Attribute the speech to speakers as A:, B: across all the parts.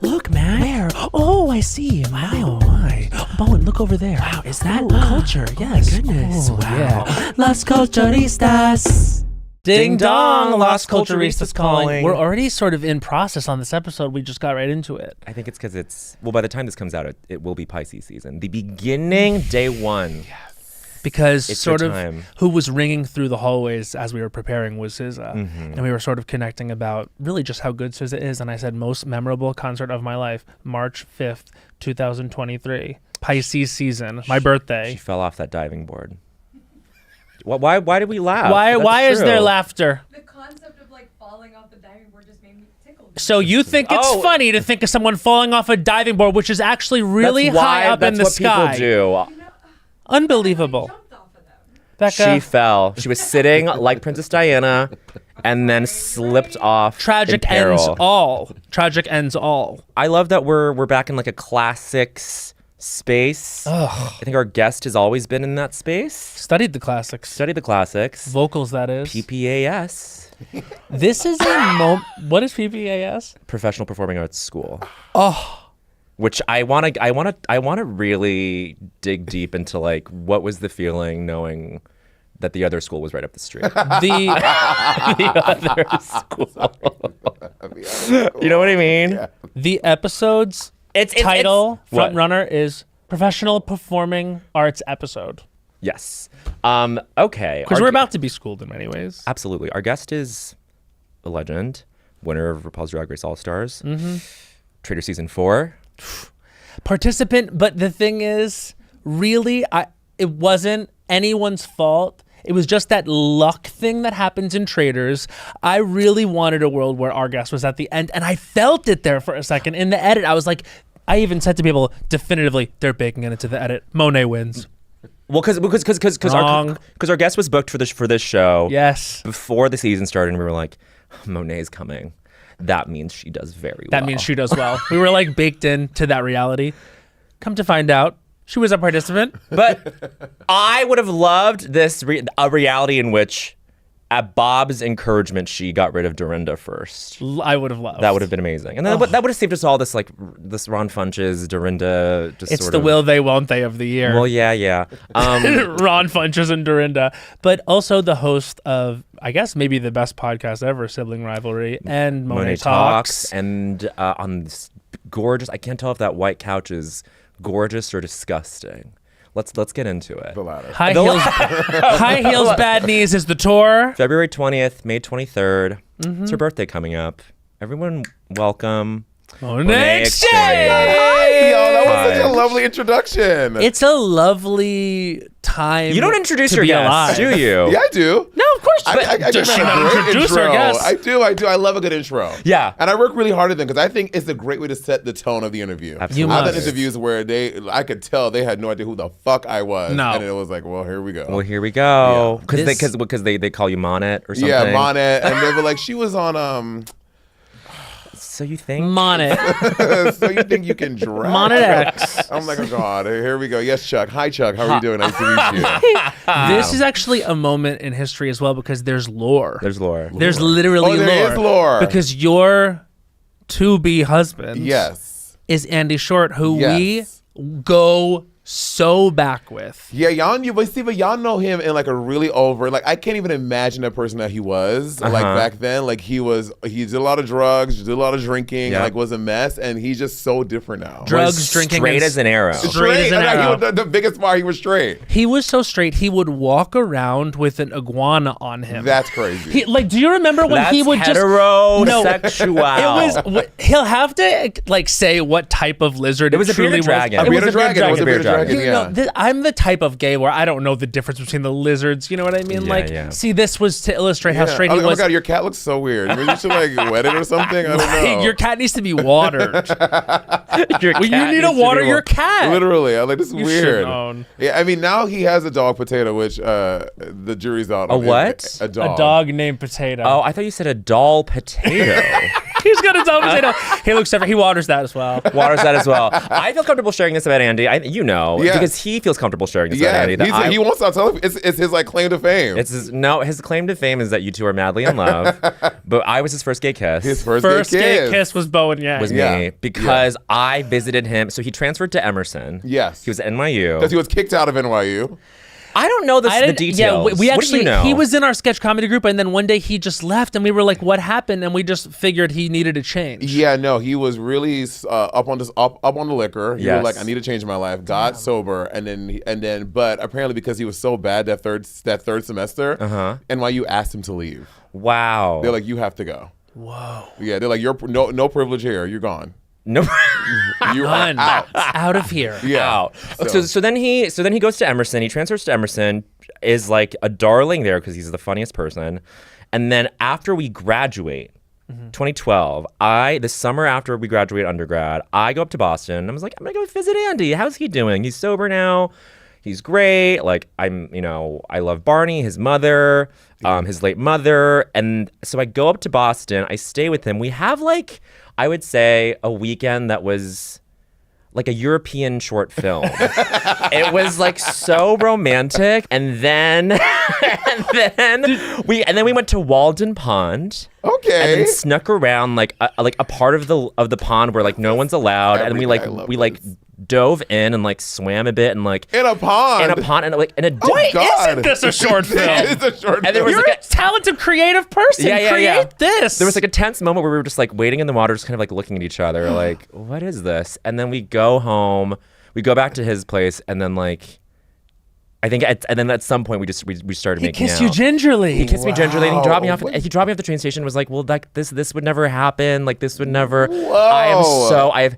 A: Look, man. Where? Oh, I see. My, oh my. Bowen, look over there. Wow, is that culture? Yes. Oh my goodness. Wow. Yeah. Las Culturistas. Ding dong, Las Culturistas calling. We're already sort of in process on this episode. We just got right into it.
B: I think it's because by the time this comes out, it will be Pisces season. The beginning, day one.
A: Yes. Because
B: it's
A: sort of
B: time.
A: Who was ringing through the hallways as we were preparing was SZA. And we were sort of connecting about really just how good SZA is. And I said, most memorable concert of my life, March 5th, 2023. Pisces season, my birthday.
B: She fell off that diving board. Why did we laugh?
A: Why is there laughter?
C: The concept of like falling off the diving board just made me tickle.
A: So you think it's funny to think of someone falling off a diving board, which is actually really high up in the sky.
B: That's what people do.
A: Unbelievable.
C: Jumped off of them.
A: Becca,
B: She fell. She was sitting like Princess Diana and then slipped off.
A: tragic
B: in peril.
A: ends all. Tragic ends all.
B: I love that we're back in like a classics space. I think our guest has always been in that space.
A: Studied the classics.
B: Study the classics.
A: Vocals, that is.
B: PPAS.
A: This is a What is PPAS?
B: Professional Performing Arts School.
A: Oh,
B: Which I want to really dig deep into, like, what was the feeling knowing that the other school was right up the street.
A: the
B: other school. You know what I mean?
A: Yeah. The episode's title, front runner, is Professional Performing Arts Episode.
B: Yes. Okay.
A: Because we're about to be schooled in many ways.
B: Absolutely. Our guest is a legend, winner of RuPaul's Drag Race All-Stars, Trader Season 4.
A: Participant, but the thing is, really, it wasn't anyone's fault. It was just that luck thing that happens in Traders. I really wanted a world where our guest was at the end, and I felt it there for a second. In the edit, I was like, I even said to people, definitively, they're baking it into the edit. Monet wins.
B: Well, because our guest was booked for this show.
A: Yes.
B: Before the season started, and we were like, Monet's coming. That means she does very well.
A: That means she does well. We were like baked into that reality. Come to find out, she was a participant.
B: But I would have loved this a reality in which, at Bob's encouragement, she got rid of Dorinda first.
A: I would have loved.
B: That would have been amazing, and then that would have saved us all this Ron Funches, Dorinda.
A: It's the will they won't they of the year.
B: Well, yeah.
A: Ron Funches and Dorinda, but also the host of, I guess, maybe the best podcast ever, Sibling Rivalry, and Monét Talks.
B: And on this gorgeous, I can't tell if that white couch is gorgeous or disgusting. Let's get into it.
D: The latter.
A: High Heels, Bad Knees is the tour.
B: February 20th, May 23rd. It's her birthday coming up. Everyone, welcome.
A: Monét X Change.
D: Hi, yo, that was such a lovely introduction.
A: It's a lovely time.
B: You don't introduce
A: to
B: your
A: be
B: guests,
A: alive.
B: do you?
D: Yeah, I do.
A: No, of course.
D: I
A: Does
D: think
A: she
D: that's a
A: not
D: great
A: introduce her
D: intro.
A: guests?
D: I do. I love a good intro.
B: Yeah.
D: And I work really hard at them because I think it's a great way to set the tone of the interview.
B: Absolutely.
D: I've done interviews where I could tell they had no idea who the fuck I was.
A: No.
D: And it was like, well, here we go.
B: Well, here we go.
D: Yeah.
B: Because they call you Monét or something.
D: Yeah, Monét. And they were like, she was on
B: So you think?
A: Monét.
D: So you think you can drag?
A: Monét X.
D: I'm like, oh God, here we go. Yes, Chuck. Hi, Chuck. How are you doing? Nice to meet you.
A: This is actually a moment in history as well because there's lore.
B: There's lore.
A: There's literally lore.
D: There is lore.
A: Because your to-be husband is Andy Short, who we go so back with.
D: Yeah, y'all know him in like a really I can't even imagine the person that he was like back then. Like he did a lot of drugs, did a lot of drinking, like was a mess, and he's just so different now.
A: Drugs, drinking,
B: straight as an arrow.
D: Straight as an arrow. He was the biggest part, he was straight.
A: He was so straight, he would walk around with an iguana on him.
D: That's crazy.
A: Do you remember when he would
B: heterosexual.
A: He'll have to like say what type of lizard it
B: was. A bearded dragon.
D: It was a bearded dragon.
A: Yeah. I'm the type of gay where I don't know the difference between the lizards. You know what I mean? See, this was to illustrate how straight he was.
D: Oh my God, your cat looks so weird. Maybe you should like wet it or something. I don't know.
A: Your cat needs to be watered.
B: You
A: need to water your cat.
D: Literally, I'm like, this is weird.
A: Known.
D: Yeah, I mean, now he has a dog Potato, which the jury's out.
B: A what?
D: A dog.
A: A dog named Potato.
B: Oh, I thought you said a doll potato.
A: He's was gonna totally say no. He looks different. He waters that as well.
B: Waters that as well. I feel comfortable sharing this about Andy.
D: Yes.
B: Because he feels comfortable sharing this about Andy.
D: He won't stop telling me. It's his like claim to fame.
B: His claim to fame is that you two are madly in love. But I was his first gay kiss.
D: His first
A: gay kiss was Bowen Yang.
B: Was me because I visited him. So he transferred to Emerson.
D: Yes.
B: He was at NYU.
D: Because he was kicked out of NYU.
B: I don't know the details.
A: Yeah, we
B: What
A: actually,
B: do you know?
A: he was in our sketch comedy group, and then one day he just left, and we were like, what happened? And we just figured he needed a change.
D: Yeah, no, he was really up on the liquor. He was like, I need to change my life. Got sober, and then, but apparently because he was so bad that third semester, NYU asked him to leave.
B: Wow.
D: They're like, you have to go.
A: Whoa.
D: Yeah, they're like, you're no privilege here. You're gone.
B: No.
D: You
A: None.
D: are out.
A: Out of here.
D: Yeah.
B: Out. So then he goes to Emerson. He transfers to Emerson, is like a darling there because he's the funniest person. And then after we graduate, 2012, the summer after we graduate undergrad, I go up to Boston. I was like, I'm gonna go visit Andy. How's he doing? He's sober now. He's great. Like I love Barney, his mother, his late mother. And so I go up to Boston. I stay with him. We have like, I would say, a weekend that was like a European short film. It was like so romantic. And then we went to Walden Pond.
D: Okay.
B: And then snuck around like a part of the pond where like no one's allowed. And we dove in and like swam a bit and like
D: in a pond.
B: And like in a
A: Wait,
D: God.
A: isn't this a short film?
D: It's a short
B: And there
D: film.
B: was
A: You're
B: like
A: a talented, creative person. Create this.
B: There was like a tense moment where we were just like waiting in the water, just kind of like looking at each other, like, what is this? And then we go home, we go back to his place, and then like, and then at some point we started making out.
A: He kissed you gingerly.
B: He kissed me gingerly, and he dropped me off.
D: What?
B: He dropped me off the train station. And was like, well, like this would never happen. Like this would never.
D: Whoa.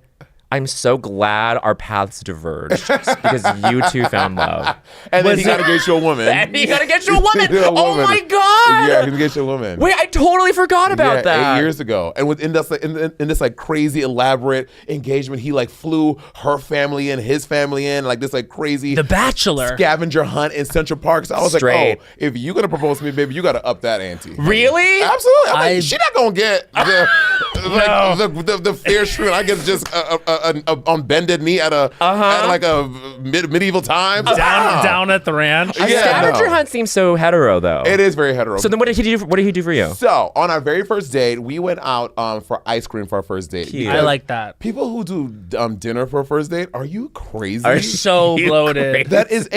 B: I'm so glad our paths diverged because you two found love.
D: And then he got to get you a woman.
B: And he got to get you a woman.
D: A
B: Oh
D: woman.
B: my God.
D: Yeah, he can get you a woman.
B: Wait, I totally forgot about that.
D: 8 years ago, and in this like crazy elaborate engagement, he like flew her family in, his family in, like this like crazy
A: The Bachelor.
D: scavenger hunt in Central Park. So I was
B: Straight.
D: like, oh, if you're gonna propose to me, baby, you got to up that ante.
B: Really?
D: Absolutely. I'm like, she not gonna get the fair shrimp. I guess just on bended knee at like a medieval time.
A: Down at the ranch.
D: Yeah,
B: Scavenger
D: no.
B: hunt seems so hetero though.
D: It is very hetero.
B: So then what did he do? What did he do for you?
D: So on our very first date, we went out for ice cream for our first date.
B: Cute.
A: I like that.
D: People who do dinner for a first date, are you crazy?
A: Are so bloated.
D: That is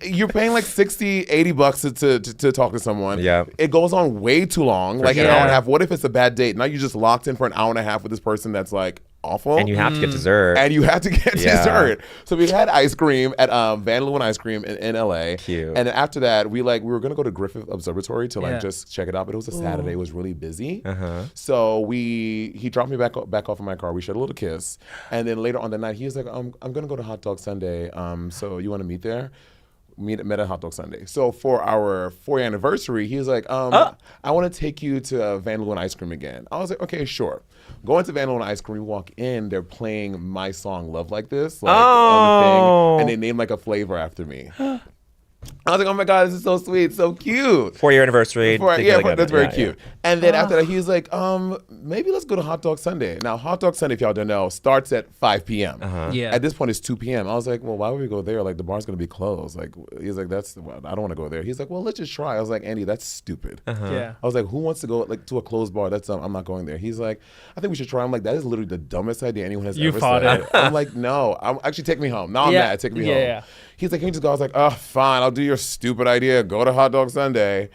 D: you're paying like $60, $80 to talk to someone.
B: Yeah.
D: It goes on way too long, like an
B: sure.
D: hour and a half. What if it's a bad date? Now you're just locked in for an hour and a half with this person that's like awful.
B: And you have to get dessert.
D: And you have to get
B: Yeah.
D: dessert. So we had ice cream at Van Leeuwen Ice Cream in LA.
B: Cute.
D: And then after that, we were gonna go to Griffith Observatory to like
A: Yeah.
D: just check it out. But it was a Saturday. It was really busy.
B: Uh-huh.
D: So he dropped me back off in my car. We shared a little kiss. And then later on the night, he was like, I'm gonna go to Hot Dog Sunday. So you want to meet there? Met at Hot Dog Sunday. So for our 4th anniversary, he was like, I want to take you to Van Leeuwen Ice Cream again. I was like, okay, sure. Going to Van Leeuwen Ice Cream, we walk in, they're playing my song Love Like This, like on the thing, and they named like a flavor after me. I was like, oh my God, this is so sweet, so cute.
B: 4-year anniversary.
D: That's very cute. And then after that, he was like, maybe let's go to Hot Dog Sunday. Now, Hot Dog Sunday, if y'all don't know, starts at 5 p.m.
A: Yeah.
D: At this point, it's 2 p.m. I was like, well, why would we go there? Like, the bar's going to be closed. Like, he's like, I don't want to go there. He's like, well, let's just try. I was like, Andy, that's stupid.
A: Yeah.
D: I was like, who wants to go like to a closed bar? I'm not going there. He's like, I think we should try. I'm like, that is literally the dumbest idea anyone has
A: You
D: ever
A: fought
D: said.
A: it.
D: I'm like, no. Actually, take me home. No, I'm mad. Take me home.
A: Yeah.
D: He's like, can you just go? I was like, oh, fine. I'll do your stupid idea. Go to Hot Dog Sunday.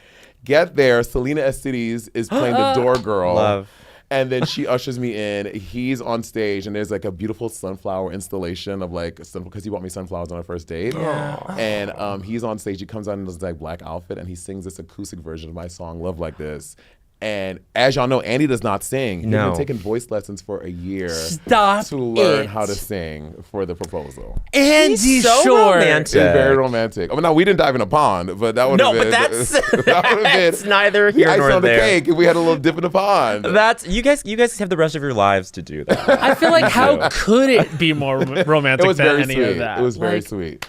D: Get there. Selena Estides is playing the door girl.
B: Love.
D: And then she ushers me in. He's on stage, and there's like a beautiful sunflower installation of like, because he bought me sunflowers on our first date. And he's on stage. He comes out in this like black outfit, and he sings this acoustic version of my song "Love Like This." And as y'all know, Andy does not sing. He's
B: No.
D: been taking voice lessons for a year
A: Stop
D: to learn
A: it.
D: how to sing for the proposal.
A: Andy
B: He's so
A: Shore.
B: romantic.
D: It's very romantic. I mean, now we didn't dive in a pond, but that would have been.
B: that's
D: that would have
B: that's
D: been
B: neither here
D: ice
B: nor
D: on the
B: there.
D: cake if we had a little dip in the pond.
B: That's you guys have the rest of your lives to do that.
A: I feel like how could it be more romantic
D: It was
A: than
D: very
A: any
D: sweet.
A: of that?
D: It was very
A: Like,
D: sweet.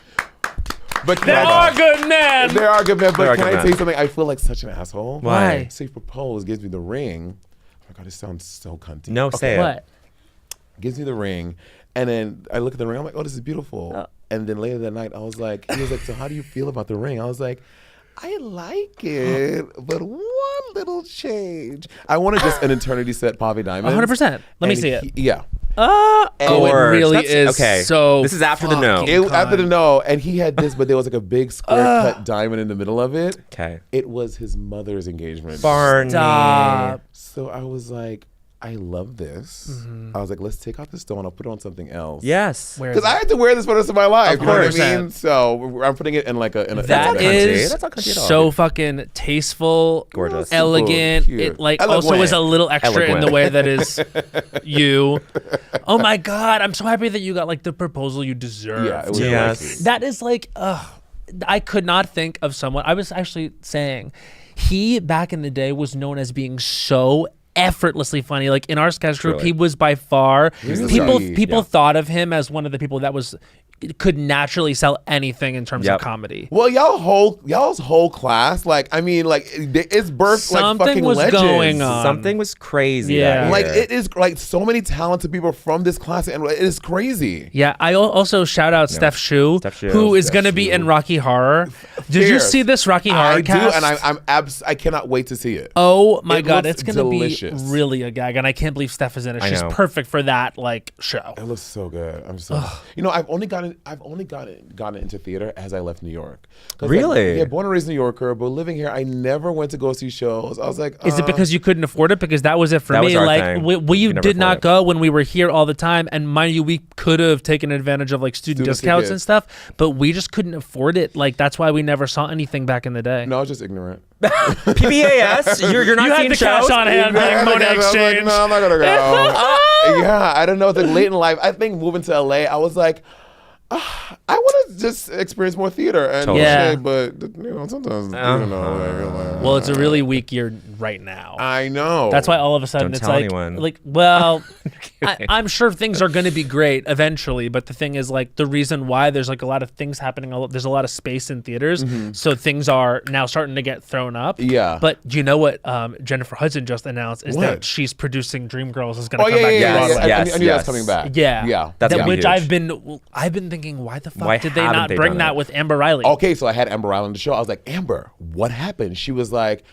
D: But
A: There are good men.
D: There are good men.
B: There
D: But
B: are
D: can
B: good
D: I
B: men.
D: tell you something? I feel like such an asshole.
A: Why?
D: So he proposed, gives me the ring. my God, this sounds so cunty.
B: No, say it.
A: What?
D: Gives me the ring, and then I look at the ring. I'm like, oh, this is beautiful. And then later that night, he was like, so how do you feel about the ring? I was like, I like it, but one little change. I wanted just an eternity set Pave Diamond.
A: 100%. Let me see it.
D: Yeah.
A: Oh, it
B: Gorge.
A: really
B: That's-
A: is.
B: okay.
A: So
B: This is after the no.
A: fucking
D: After the
A: con.
D: no, and he had this, but there was like a big square cut diamond in the middle of it.
B: Okay.
D: It was his mother's engagement.
B: Barney.
A: Stop.
D: So I was like, I love this. I was like, let's take out the stone. I'll put it on something else.
B: Yes.
A: Where is
D: Because I
A: it?
D: had to wear this for the rest of my life. You know what I
A: 100%.
D: mean? So I'm putting it in like a.
A: That
B: not cunty.
A: is
B: That's not cunty at all.
A: so fucking tasteful,
B: Gorgeous.
A: elegant.
D: Cute.
A: It like
D: Eloquent.
A: also is a little extra in
B: Eloquent.
A: the way that is you. Oh my God, I'm so happy that you got like the proposal you deserve.
D: Yeah, it was
B: Yes.
D: really cute.
A: That is like, I could not think of someone. I was actually saying, he back in the day was known as being so effortlessly funny. Like in our sketch group,
B: Truly.
A: he was by far
D: the
A: people
D: lead,
A: people
D: yeah.
A: thought of him as one of the people that could naturally sell anything in terms
B: Yep.
A: of comedy.
D: Well, y'all's whole class, like, I mean, like, it's birthed like
A: Something
D: fucking
A: was
D: legends.
A: going on.
B: Something was crazy.
A: Yeah.
B: that
D: Like,
B: year.
D: it is like so many talented people from this class, and it is crazy.
A: Yeah, I also shout out Steph Shu,
B: Steph Shu.
A: who is
D: Steph
A: going to be
D: Shu.
A: in Rocky Horror. Did you
D: Fierce.
A: see this Rocky Horror
D: I
A: cast?
D: do, and I cannot wait to see it.
A: Oh my
D: It
A: God,
D: looks
A: it's going to be
D: delicious.
A: really a gag, and I can't believe Steph is in it.
B: I
A: She's
B: know.
A: perfect for that like show.
D: It looks so good. I'm so. You know, I've only gotten into theater as I left New York. 'Cause,
B: Really?
D: Like, yeah, born and raised New Yorker, but living here, I never went to go see shows. I was like,
A: Is it because you couldn't afford it? Because that was it for
B: That was
A: me.
B: our
A: Like
B: thing.
A: we
B: We could never
A: did not
B: afford it.
A: go when we were here all the time, and mind you, we could have taken advantage of like student
D: Student
A: discounts and
D: tickets.
A: stuff, but we just couldn't afford it. Like that's why we never saw anything back in the day.
D: No, I was just ignorant.
B: PBAS. You're not
A: You had
B: seeing
A: the
B: shows.
A: cash on hand being
D: I was
A: Monét X
D: like,
A: Change.
D: no, I'm not gonna go. Yeah, I don't know. It's like late in life. I think moving to LA, I was like, I want to just experience more theater and
B: Totally.
A: Yeah.
D: shit, but you know, sometimes you know. Like,
A: Well, it's a really weak year right now.
D: I know.
A: That's why all of a sudden
B: Don't
A: it's
B: tell
A: like,
B: anyone.
A: well, I'm sure things are going to be great eventually, but the thing is, like, the reason why there's like a lot of things happening, there's a lot of space in theaters, so things are now starting to get thrown up.
D: Yeah.
A: But do you know what Jennifer Hudson just announced is that
D: What?
A: she's producing Dreamgirls is going to
D: Oh
A: come
D: yeah,
A: back
D: yeah,
A: to
D: yeah.
A: Broadway.
D: I
B: Yes,
D: knew that
B: yes.
D: was coming back.
A: Yeah,
D: yeah.
B: That's
A: that,
B: gonna be
A: which
B: huge.
A: I've been thinking, why the fuck
B: Why
A: did they
B: haven't
A: not
B: they
A: bring
B: done
A: that
B: it?
A: with Amber Riley?
D: Okay, so I had Amber Riley on the show. I was like, Amber, what happened? She was like,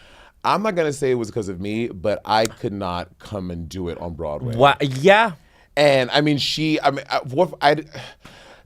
D: I'm not gonna say it was because of me, but I could not come and do it on Broadway.
B: What? Yeah.
D: And I mean,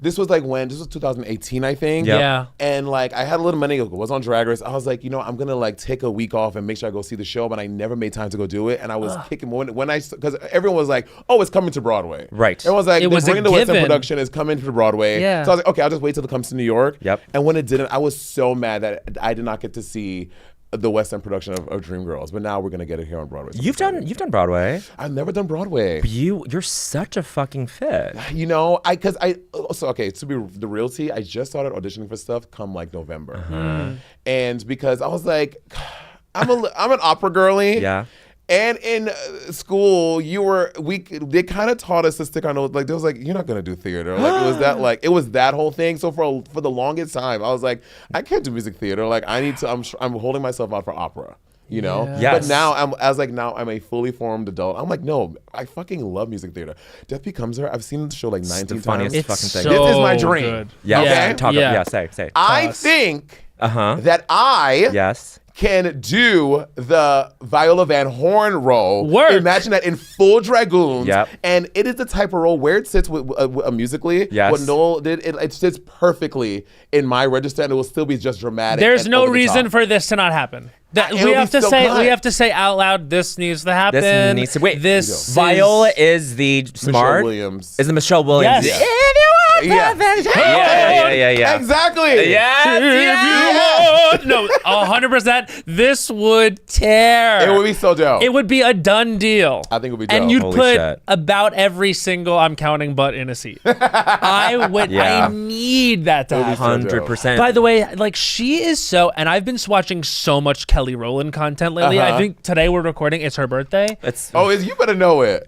D: this was like when this was 2018, I think.
B: Yep.
A: Yeah.
D: And like I had a little money, was on Drag Race. I was like, you know, I'm gonna like take a week off and make sure I go see the show, but I never made time to go do it. And I was kicking because everyone was like, oh, it's coming to Broadway.
B: Right.
D: Everyone was like,
A: It
D: they're
A: was a
D: bringing the West End
A: given.
D: production is coming to Broadway.
A: Yeah.
D: So I was like, okay, I'll just wait till it comes to New York.
B: Yep.
D: And when it didn't, I was so mad that I did not get to see the West End production of Dreamgirls, but now we're gonna get it here on Broadway. So
B: You've done Broadway.
D: I've never done Broadway.
B: You're such a fucking fit.
D: You know, to be the real tea, I just started auditioning for stuff come like November, and because I was like, I'm an opera girly,
B: Yeah.
D: And in school, they kind of taught us to stick on those. Like, they was like, you're not gonna do theater. Like, it was that whole thing. So for the longest time, I was like, I can't do music theater. Like, I'm holding myself out for opera. You know.
A: Yeah.
B: Yes.
D: But now I'm a fully formed adult. I'm like, no, I fucking love music theater. Death Becomes Her. I've seen the show like 19 times.
B: funniest
A: It's
B: fucking thing.
A: so
D: This is my dream.
A: good.
B: Yeah.
D: Okay.
B: Say.
D: I think
B: Uh-huh.
D: that I
B: Yes.
D: can do the Viola Van Horn role.
A: Work.
D: Imagine that in full dragoons.
B: Yep.
D: And it is the type of role where it sits musically.
B: Yes.
D: What Noel did, it sits perfectly in my register, and it will still be just dramatic.
A: There's
D: and
A: no
D: over the
A: reason
D: top.
A: for this to not happen.
D: It'll
A: We
D: be
A: have to
D: so
A: say
D: good.
A: we have to say out loud. This needs to happen.
B: This needs to wait.
A: This
B: Viola is the smart.
D: Williams.
B: Is the Michelle Williams?
A: Yes.
B: If you want
D: Yeah.
B: perfect. Yeah.
D: Exactly.
A: If you want, no, 100%. This would tear.
D: It would be so dope.
A: It would be a done deal.
D: I think it would be
A: And
D: dope.
A: you'd
B: Holy
A: put
B: shit.
A: about every single I'm counting butt in a seat. I would.
B: Yeah.
A: I need that to
D: It'd be
A: happen.
D: so
B: 100%.
A: By the way, like she is so, and I've been watching so much Kelly Rowland content lately. I think today we're recording. It's her birthday.
B: It's
D: Oh, you better know it.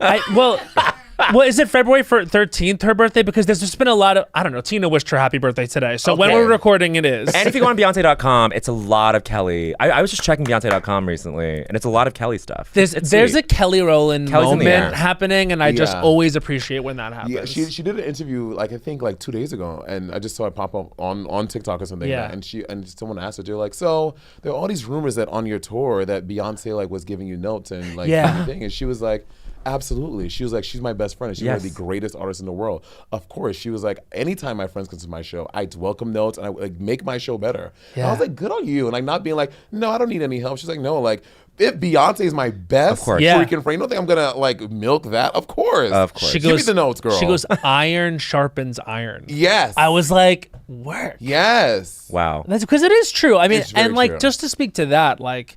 A: Well, is it February 13th, her birthday? Because there's just been a lot of, I don't know, Tina wished her happy birthday today. So when
D: Okay.
A: we're recording, it is.
B: And if you go on Beyonce.com, it's a lot of Kelly. I was just checking Beyonce.com recently, and it's a lot of Kelly stuff.
A: There's
B: It's
A: a Kelly Rowland
B: Kelly's in the
A: moment
B: air.
A: happening, and I just
D: Yeah.
A: always appreciate when that happens.
D: Yeah, she did an interview like I think like 2 days ago, and I just saw it pop up on TikTok or something.
A: Yeah.
D: And someone asked her, they're like, so there are all these rumors that on your tour that Beyonce like was giving you notes and like
A: Yeah.
D: everything, and she was like, absolutely. She was like, she's my best friend, and she's one of the
B: Yes.
D: greatest artists in the world. Of course, she was like, anytime my friends come to my show, I welcome notes and I like make my show better. And I was
A: Yeah.
D: like, good on you, and like not being like, no, I don't need any help. She's like, no, like. If Beyonce is my best
B: course.
A: Yeah.
D: freaking friend, you don't think I'm gonna like milk that? Of course.
B: Of course.
A: She
D: Give me
A: goes,
D: the notes, girl.
A: She goes, iron sharpens iron.
D: Yes.
A: I was like, work.
D: Yes.
B: Wow.
A: That's because it is true. I mean,
D: It's very
A: and like
D: true.
A: just to speak to that, like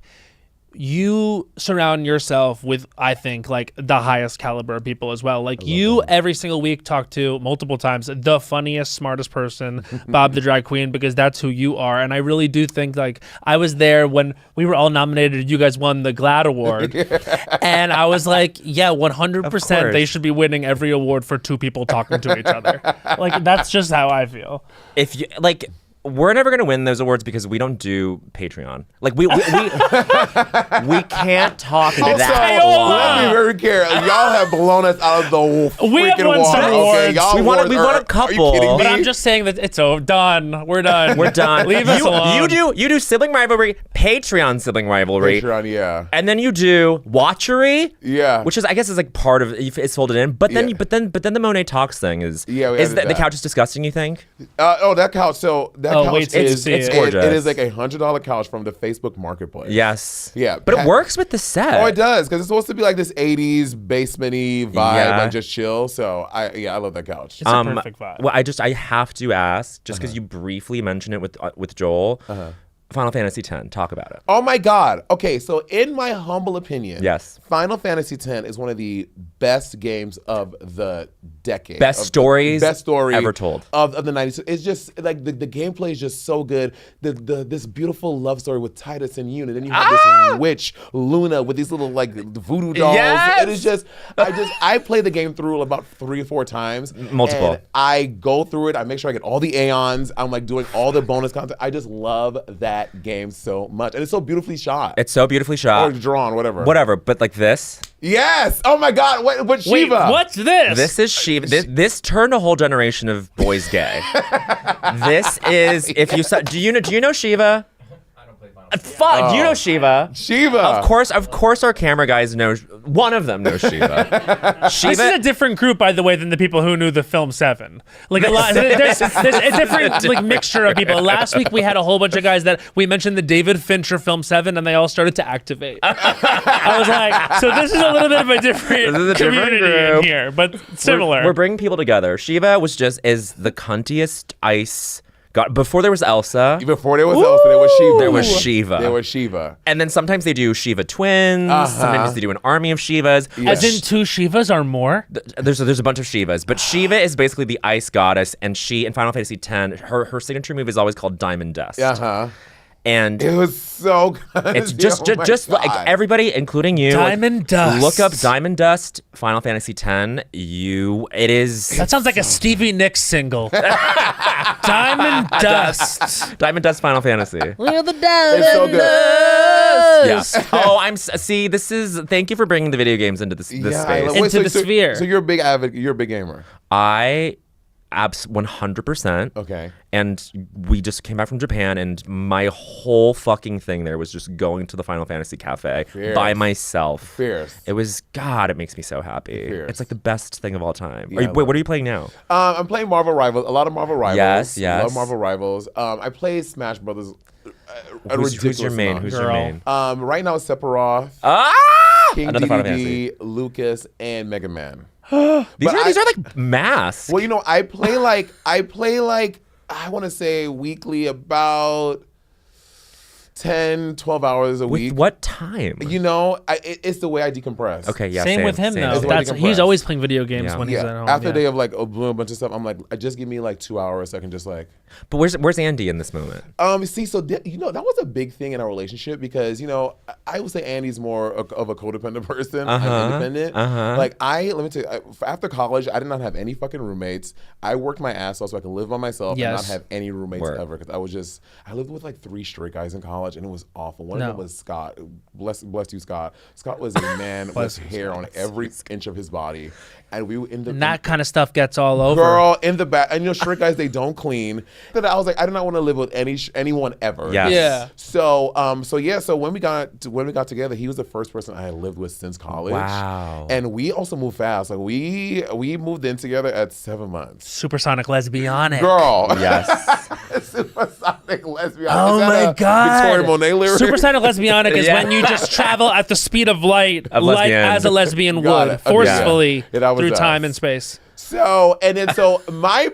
A: you surround yourself with, I think, like the highest caliber of people as well. Like you every single week talk to multiple times the funniest, smartest person, Bob the drag queen, because that's who you are. And I really do think like I was there when we were all nominated. You guys won the GLAAD award, and I was like, yeah, 100%.
B: course.
A: They should be winning every award for two people talking to each other. Like that's just how I feel.
B: If you like, we're never gonna win those awards because we don't do Patreon. Like we can't talk
D: Also,
B: that
A: Iowa!
B: long.
D: let me very careful. Y'all have blown us out of the
A: We have
D: freaking
A: won
D: water.
A: some
D: Okay,
A: awards.
D: y'all
B: We won a
D: awards are-
B: couple.
D: Are you kidding me?
A: But I'm just saying that it's done. We're done.
B: We're done.
A: Leave us alone.
B: You do sibling rivalry, Patreon sibling rivalry,
D: Patreon, yeah.
B: and then you do watchery,
D: Yeah.
B: which is I guess is like part of it's folded in. But then
D: Yeah.
B: but then the Monét Talks thing is
D: Yeah, we
B: is
D: added
B: the
D: that.
B: couch is disgusting. You think?
D: That couch. So that
A: Oh,
D: couch
A: wait till you see
B: it's
A: it.
B: gorgeous.
D: It is like $100 couch from the Facebook Marketplace.
B: Yes.
D: Yeah.
B: But it works with the set.
D: Oh, it does, because it's supposed to be like this 80s basement-y vibe,
B: Yeah.
D: like just chill. So I love that couch.
A: It's a perfect vibe.
B: Well, I have to ask just because you briefly mentioned it with Joel. Final Fantasy X. Talk about it.
D: Oh my God. Okay, so in my humble opinion,
B: Yes.
D: Final Fantasy X is one of the best games of the decade.
B: Best
D: Of-
B: stories
D: best story
B: ever told.
D: of the 90s. It's just like the gameplay is just so good. This beautiful love story with Titus and Yuna. Then you have this witch Luna with these little like voodoo dolls.
B: Yes!
D: It is just I play the game through about 3 or 4 times.
B: Multiple.
D: And I go through it. I make sure I get all the Aeons. I'm like doing all the bonus content. I just love that game so much, and it's so beautifully shot.
B: It's so beautifully
D: or
B: shot.
D: drawn, whatever.
B: Whatever, but like this.
D: Yes. Oh my God. What
A: Wait,
D: Shiva?
A: what's this?
B: This is Shiva. This turned a whole generation of boys gay. This is if you saw. Do you know Shiva? Fuck, you know Shiva.
D: Shiva.
B: Of course, our camera guys know. One of them knows Shiva.
A: This is a different group, by the way, than the people who knew the film Seven. Like a lot, there's a different like mixture of people. Last week we had a whole bunch of guys that we mentioned the David Fincher film Seven, and they all started to activate. I was like, so this is a little bit of a different
B: This is a different
A: community in
B: group.
A: here, but similar.
B: We're bringing people together. Shiva is the cuntiest ice. God, before there was Elsa,
D: Before there was Elsa, there was Shiva.
B: there was Shiva.
D: There was Shiva.
B: And then sometimes they do Shiva twins. Sometimes they do an army of Shivas.
A: As in 2 Shivas or more.
B: There's a bunch of Shivas, but Shiva is basically the ice goddess, and she in Final Fantasy X, her signature move is always called Diamond Dust. And
D: It was so good.
B: it's just
D: Oh my
B: like
D: God.
B: everybody, including you.
A: Diamond Dust.
B: Look up Diamond Dust, Final Fantasy X. It is
A: That sounds like a Stevie Nicks single. Diamond Dust.
B: Diamond Dust Final Fantasy.
A: We're the Diamond
D: It's so good.
A: Dust.
B: Yeah. Oh, see. This is. Thank you for bringing the video games into this
D: Yeah,
B: space.
D: I love-
A: Into the sphere.
D: So you're a big avid. You're a big gamer.
B: I 100%.
D: Okay.
B: And we just came back from Japan, and my whole fucking thing there was just going to the Final Fantasy Cafe
D: Fierce.
B: by myself.
D: Fierce.
B: It was, God, it makes me so happy.
D: Fierce.
B: It's like the best thing of all time.
D: Yeah,
B: Wait, what are you playing now?
D: I'm playing Marvel Rivals. A lot of Marvel Rivals.
B: Yes, yes.
D: Love Marvel Rivals. I play Smash Brothers. A
B: Who's
D: ridiculous
B: your main?
D: amount.
B: Who's your
A: Girl.
B: main?
D: Right now it's Sephiroth,
B: Ah!
D: King
B: Another Final Fantasy.
D: DDD, Lucas, and Mega Man.
B: These
D: But
B: are like masks.
D: Well, you know, I play like I want to say weekly about 10, 12 hours a week.
B: With what time?
D: You know, it's the way I decompress.
B: Okay, yeah.
A: Same with him,
B: same.
A: though.
D: It's what I
A: He's
D: decompress.
A: always playing video games
B: Yeah.
A: when he's at home.
D: After
A: yeah.
D: a day of like doing a bunch of stuff, I'm like, just give me like 2 hours so I can just like.
B: But where's Andy in this moment?
D: See, so you know that was a big thing in our relationship because you know I would say Andy's more of a codependent person. I'm independent. Like let me tell you, after college, I did not have any fucking roommates. I worked my ass off so I could live by myself and not have any roommates ever because I lived with like 3 straight guys in college and it was awful. One of them was Scott. Bless you, Scott. Scott was a man with hair on every inch of his body, and we would end up.
A: And that kind of stuff gets all over.
D: Girl, in the back, and you know, straight guys, they don't clean. That I was like, I do not want to live with anyone ever.
B: Yes.
A: Yeah.
D: So when we got together, he was the first person I had lived with since college.
B: Wow.
D: And we also moved fast. Like we moved in together at 7 months.
A: Supersonic lesbianic.
D: Girl.
B: Yes.
D: Supersonic lesbian.
A: Oh
D: Is that
A: my
D: a
A: God.
D: Victoria Monet lyric?
A: Supersonic lesbianic is
B: Yeah.
A: when you just travel at the speed of light,
B: Of
A: like
B: lesbian.
A: as a lesbian
D: Got
A: would,
D: it.
A: forcefully
D: Yeah, that was
A: through
D: us.
A: time and space.
D: So my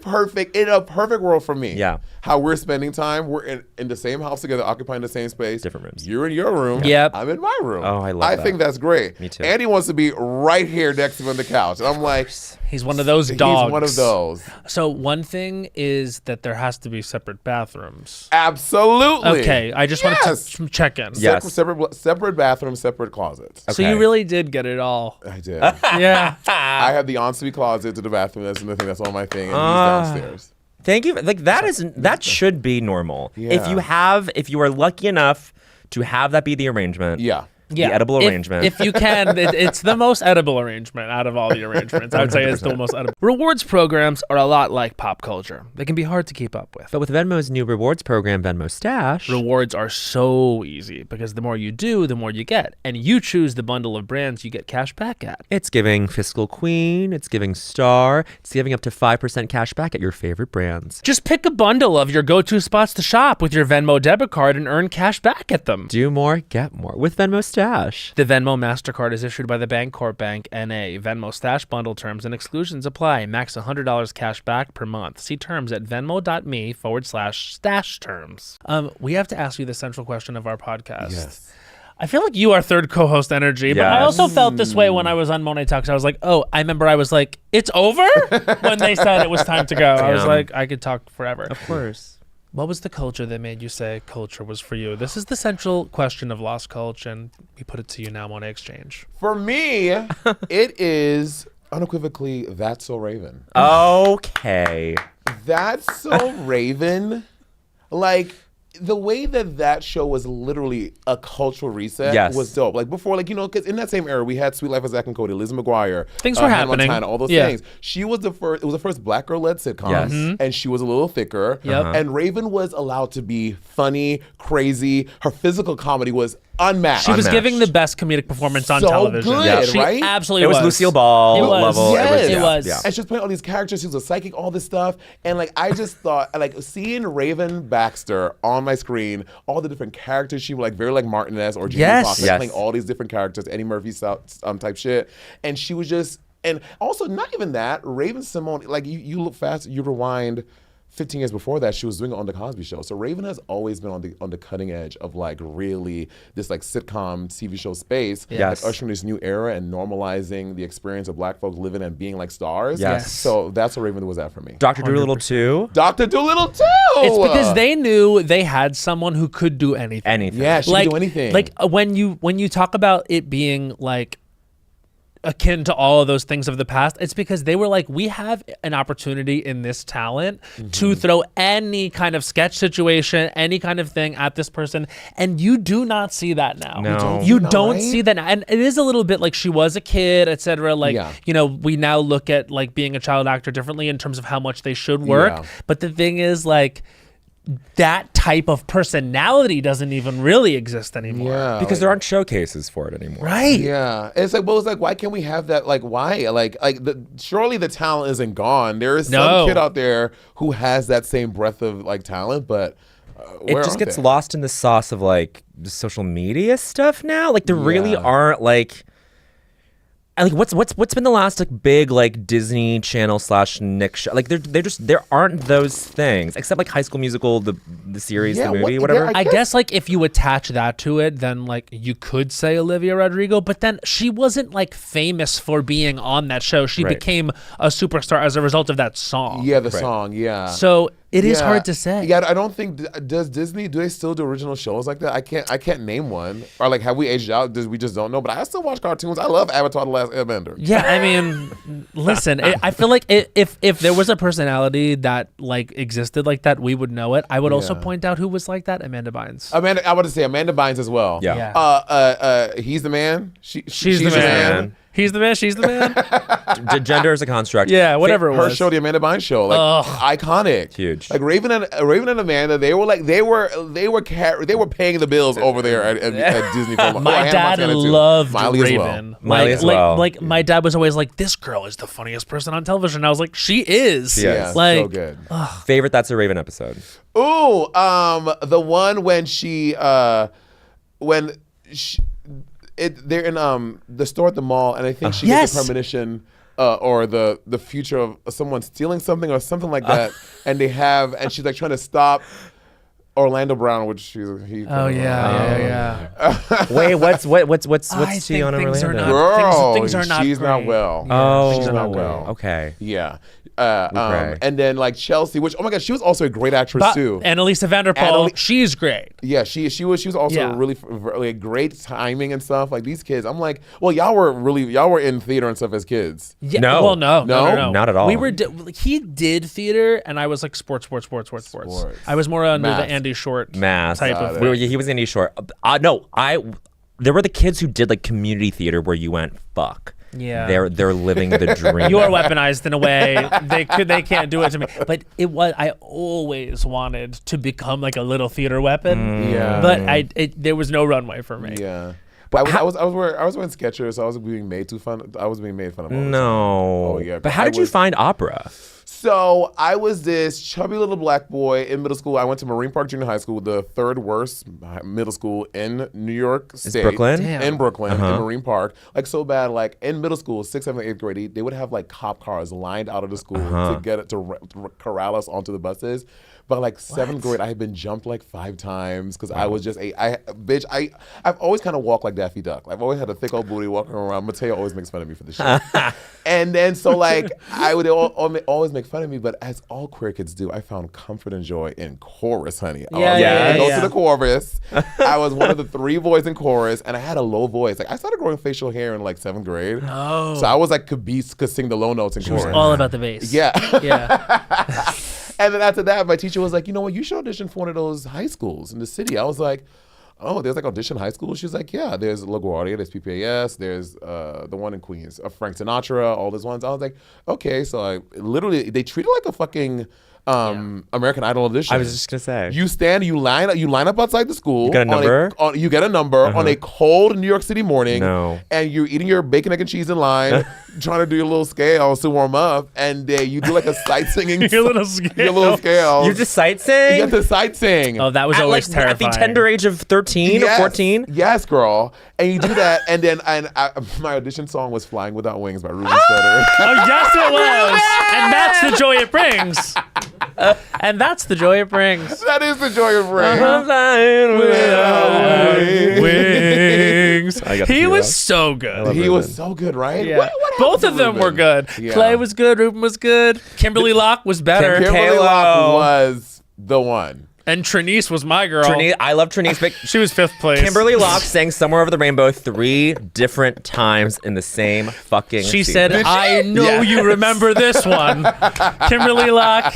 D: in a perfect world for me.
B: Yeah.
D: How we're spending time, we're in the same house together, occupying the same space.
B: Different rooms.
D: You're in your room.
A: Yep.
D: I'm in my room.
B: Oh, I love that.
D: think that's great.
B: Me too.
D: Andy wants to be right here next to me on the couch. And I'm like,
A: He's one of those dogs.
D: he's one of those.
A: So one thing is that there has to be separate bathrooms.
D: Absolutely.
A: Okay, I just wanted to check in.
B: Yeah. Yes.
D: Separate bathrooms, separate closets.
A: So you really did get it all.
D: I did.
A: Yeah.
D: I have the ensuite closet to the bathroom. That's another thing. That's all my thing. And he's downstairs.
B: Thank you. Like that should be normal.
D: Yeah.
B: If you are lucky enough to have that be the arrangement.
D: Yeah.
A: Yeah,
B: The edible arrangement.
A: If you can, it's the most edible arrangement out of all the arrangements. I would say it's the most edible. Rewards programs are a lot like pop culture. They can be hard to keep up with.
B: But with Venmo's new rewards program, Venmo Stash,
A: Rewards are so easy because the more you do, the more you get. And you choose the bundle of brands you get cash back at.
B: it's giving Fiscal Queen, it's giving Star, it's giving up to 5% cash back at your favorite brands.
A: Just pick a bundle of your go-to spots to shop with your Venmo debit card and earn cash back at them.
B: Do more, get more with Venmo Stash.
A: The Venmo MasterCard is issued by the Bancorp Bank N.A. Venmo Stash bundle terms and exclusions apply. Max $100 cash back per month. See terms at venmo.me/stash terms. We have to ask you the central question of our podcast.
D: Yes.
A: I feel like you are third co-host energy, but I
B: Yes.
A: also felt this way when I was on Monét X. I was like, I remember I was like, it's over? When they said it was time to go. I was
B: Damn.
A: like, I could talk forever.
B: Of course.
A: What was the culture that made you say culture was for you? This is the central question of Lost Culture, and we put it to you now, Monét X Change.
D: For me, it is unequivocally That's So Raven.
B: Okay.
D: That's So Raven. Like, the way that show was literally a cultural reset was dope. Like before, like, you know, because in that same era, we had Sweet Life of Zack and Cody, Liz McGuire.
A: Things were
D: Hannah
A: happening.
D: Montana, all those
A: Yeah.
D: things. She was the first, it was the first black girl-led sitcom.
B: Yes.
D: And she was a little thicker.
A: Yep.
D: And Raven was allowed to be funny, crazy. Her physical comedy was unmatched.
A: She was giving the best comedic performance on
D: So
A: television.
D: good,
A: She
D: right?
A: absolutely
B: It was Lucille Ball
A: It was.
B: level.
D: Yes.
A: It was.
B: Yeah.
D: And she was playing all these characters. She was a psychic, all this stuff. And like, I just thought, like, seeing Raven Baxter on my screen, all the different characters, she was like very like Martinez or Jamie
A: Yes.
D: Foxx, like,
B: Yes.
D: playing all these different characters, Eddie Murphy type shit. And she was just, and also not even that, Raven Simone, like you look fast, you rewind 15 years before that, she was doing it on the Cosby Show. So Raven has always been on the cutting edge of like really this like sitcom TV show space,
B: Yes.
D: like ushering this new era and normalizing the experience of black folks living and being like stars.
B: Yes.
D: So that's what Raven was at for me.
B: Dr. Dolittle 2.
D: Dr. Dolittle too.
A: It's because they knew they had someone who could do anything.
B: Anything.
D: Yeah, she could do anything.
A: Like when you talk about it being like akin to all of those things of the past, it's because they were like, we have an opportunity in this talent to throw any kind of sketch situation, any kind of thing at this person, and you do not see that now.
B: No.
A: You
D: No,
A: don't
D: right?
A: see that now. And it is a little bit like she was a kid, etc. Like,
D: Yeah.
A: you know, we now look at like being a child actor differently in terms of how much they should work.
D: Yeah.
A: But the thing is, like, that type of personality doesn't even really exist anymore.
D: Yeah.
B: Because there aren't showcases for it anymore.
A: Right.
D: Yeah, it's like, well, it's like, why can't we have that? Like, why? Like, surely the talent isn't gone. There is
A: No.
D: some kid out there who has that same breadth of like talent, but
B: It
D: where
B: just
D: are
B: gets
D: they?
B: lost in the sauce of like the social media stuff now. Like there really
D: Yeah.
B: aren't like what's been the last like big like Disney Channel / Nick show? Like there aren't those things except like High School Musical, the the series,
D: Yeah,
B: the movie,
D: what-
B: whatever.
D: yeah,
A: I guess like if you attach that to it, then like you could say Olivia Rodrigo, but then she wasn't like famous for being on that show. She
B: Right.
A: became a superstar as a result of that song.
D: Yeah, the song. Yeah.
A: So it is
D: Yeah.
A: hard to say.
D: Yeah, I don't think does Disney, do they still do original shows like that? I can't name one. Or like, have we aged out? We just don't know. But I still watch cartoons. I love Avatar: The Last Airbender.
A: Yeah, I mean, listen, I feel like if there was a personality that like existed like that, we would know it. I would also
D: Yeah.
A: point out who was like that, Amanda Bynes.
D: I want to say Amanda Bynes as well.
B: Yeah.
D: He's the man.
A: She's the man. He's the man. She's the man.
B: Gender is a construct.
A: Yeah, whatever it
D: Her
A: was.
D: show, the Amanda Bynes show, like iconic,
B: Huge.
D: Like Raven and Amanda, they were paying the bills over there at Disney. For
A: My dad loved
D: Miley as well.
A: Raven.
B: Miley as well.
A: Like my dad was always like, "This girl is the funniest person on television." I was like, "She is."
B: Yeah,
A: like
D: so good.
B: Favorite That's a Raven episode.
D: Ooh, the one when they're in the store at the mall, and I think she gets a premonition or the future of someone stealing something or something like that, and she's like trying to stop Orlando Brown, which he.
A: Oh yeah.
B: Wait, what's
A: I
B: she
A: think
B: on
A: things are
B: Orlando?
A: not-
D: Girl,
A: things are not
D: she's not
A: great.
D: well.
B: Oh,
D: she's not well.
B: Okay.
D: Yeah.
B: Okay.
D: And then like Chelsea, which, oh my God, she was also a great actress too.
A: Annalisa Vanderpool, she's great.
D: Yeah, she was also
A: Yeah.
D: really great timing and stuff. Like these kids, I'm like, well, y'all were in theater and stuff as kids.
A: Yeah,
B: No.
A: well, no,
B: not at all.
A: We were. He did theater, and I was like sports. I was more under
D: Math.
A: the Andy Short
B: Math.
A: type of.
B: He was Andy Short. There were the kids who did like community theater where you went, fuck.
A: Yeah.
B: They're living the dream.
A: You are weaponized in a way. They can't do it to me. But I always wanted to become like a little theater weapon.
D: Yeah.
A: But there was no runway for me.
D: Yeah. But I was wearing Skechers, so I was being made fun of. All the time.
B: No.
D: Oh yeah.
B: But how did you find opera?
D: So I was this chubby little black boy in middle school. I went to Marine Park Junior High School, the third worst middle school in New York State.
B: Brooklyn?
A: Damn.
D: In Brooklyn, in Marine Park. Like so bad, like in middle school, 6th, 7th, 8th grade, they would have like cop cars lined out of the school to get it to corral us onto the buses. But like 7th grade, I had been jumped like 5 times because I was just I've always kind of walked like Daffy Duck. I've always had a thick old booty walking around. Mateo always makes fun of me for this shit. And then so like I would always make fun of me, but as all queer kids do, I found comfort and joy in chorus, honey. I go to the chorus. I was one of the 3 boys in chorus, and I had a low voice. Like I started growing facial hair in like 7th grade.
A: Oh.
D: So I was like could sing the low notes in
A: It was
D: chorus.
A: all about the bass.
D: Yeah.
A: Yeah.
D: And then after that, my teacher was like, you know what, you should audition for one of those high schools in the city. I was like, oh, there's like audition high school? She was like, yeah, there's LaGuardia, there's PPAS, there's the one in Queens, Frank Sinatra, all those ones. I was like, okay. So they treat it like a fucking American Idol audition.
B: I was just gonna say.
D: You line up outside the school.
B: You get a number?
D: You get a number on a cold New York City morning.
B: No.
D: And you're eating your bacon, egg, and cheese in line, trying to do your little scales to warm up, and you do like a sight singing.
A: Your little scale.
D: Your little scales.
B: You just sight sing?
D: You get to sight sing.
A: Oh, that was always terrifying.
B: At the tender age of 13 or 14?
D: Yes, girl. And you do that, and then my audition song was "Flying Without Wings" by Ruben Studdard.
A: Oh, yes, it was. And that's the joy it brings. And that's the joy it brings.
D: That is the joy of rain.
B: I'm flying without
A: Wings.
B: I got to
A: He
B: do
A: was
B: that.
A: so good.
D: He was so good, right?
A: Yeah.
D: What
A: Both
D: happened
A: of
D: to
A: them were
D: Ruben?
A: good.
D: Yeah.
A: Clay was good. Ruben was good. Kimberly Locke was better.
D: Kimberly
B: Kalo.
D: Locke was the one.
A: And Trinice was my girl.
B: I love Trinice, but
A: She was 5th place.
B: Kimberly Locke sang "Somewhere Over the Rainbow" 3 different times in the same fucking
A: She
B: season.
A: said, I know
D: Yes.
A: you remember this one. Kimberly Locke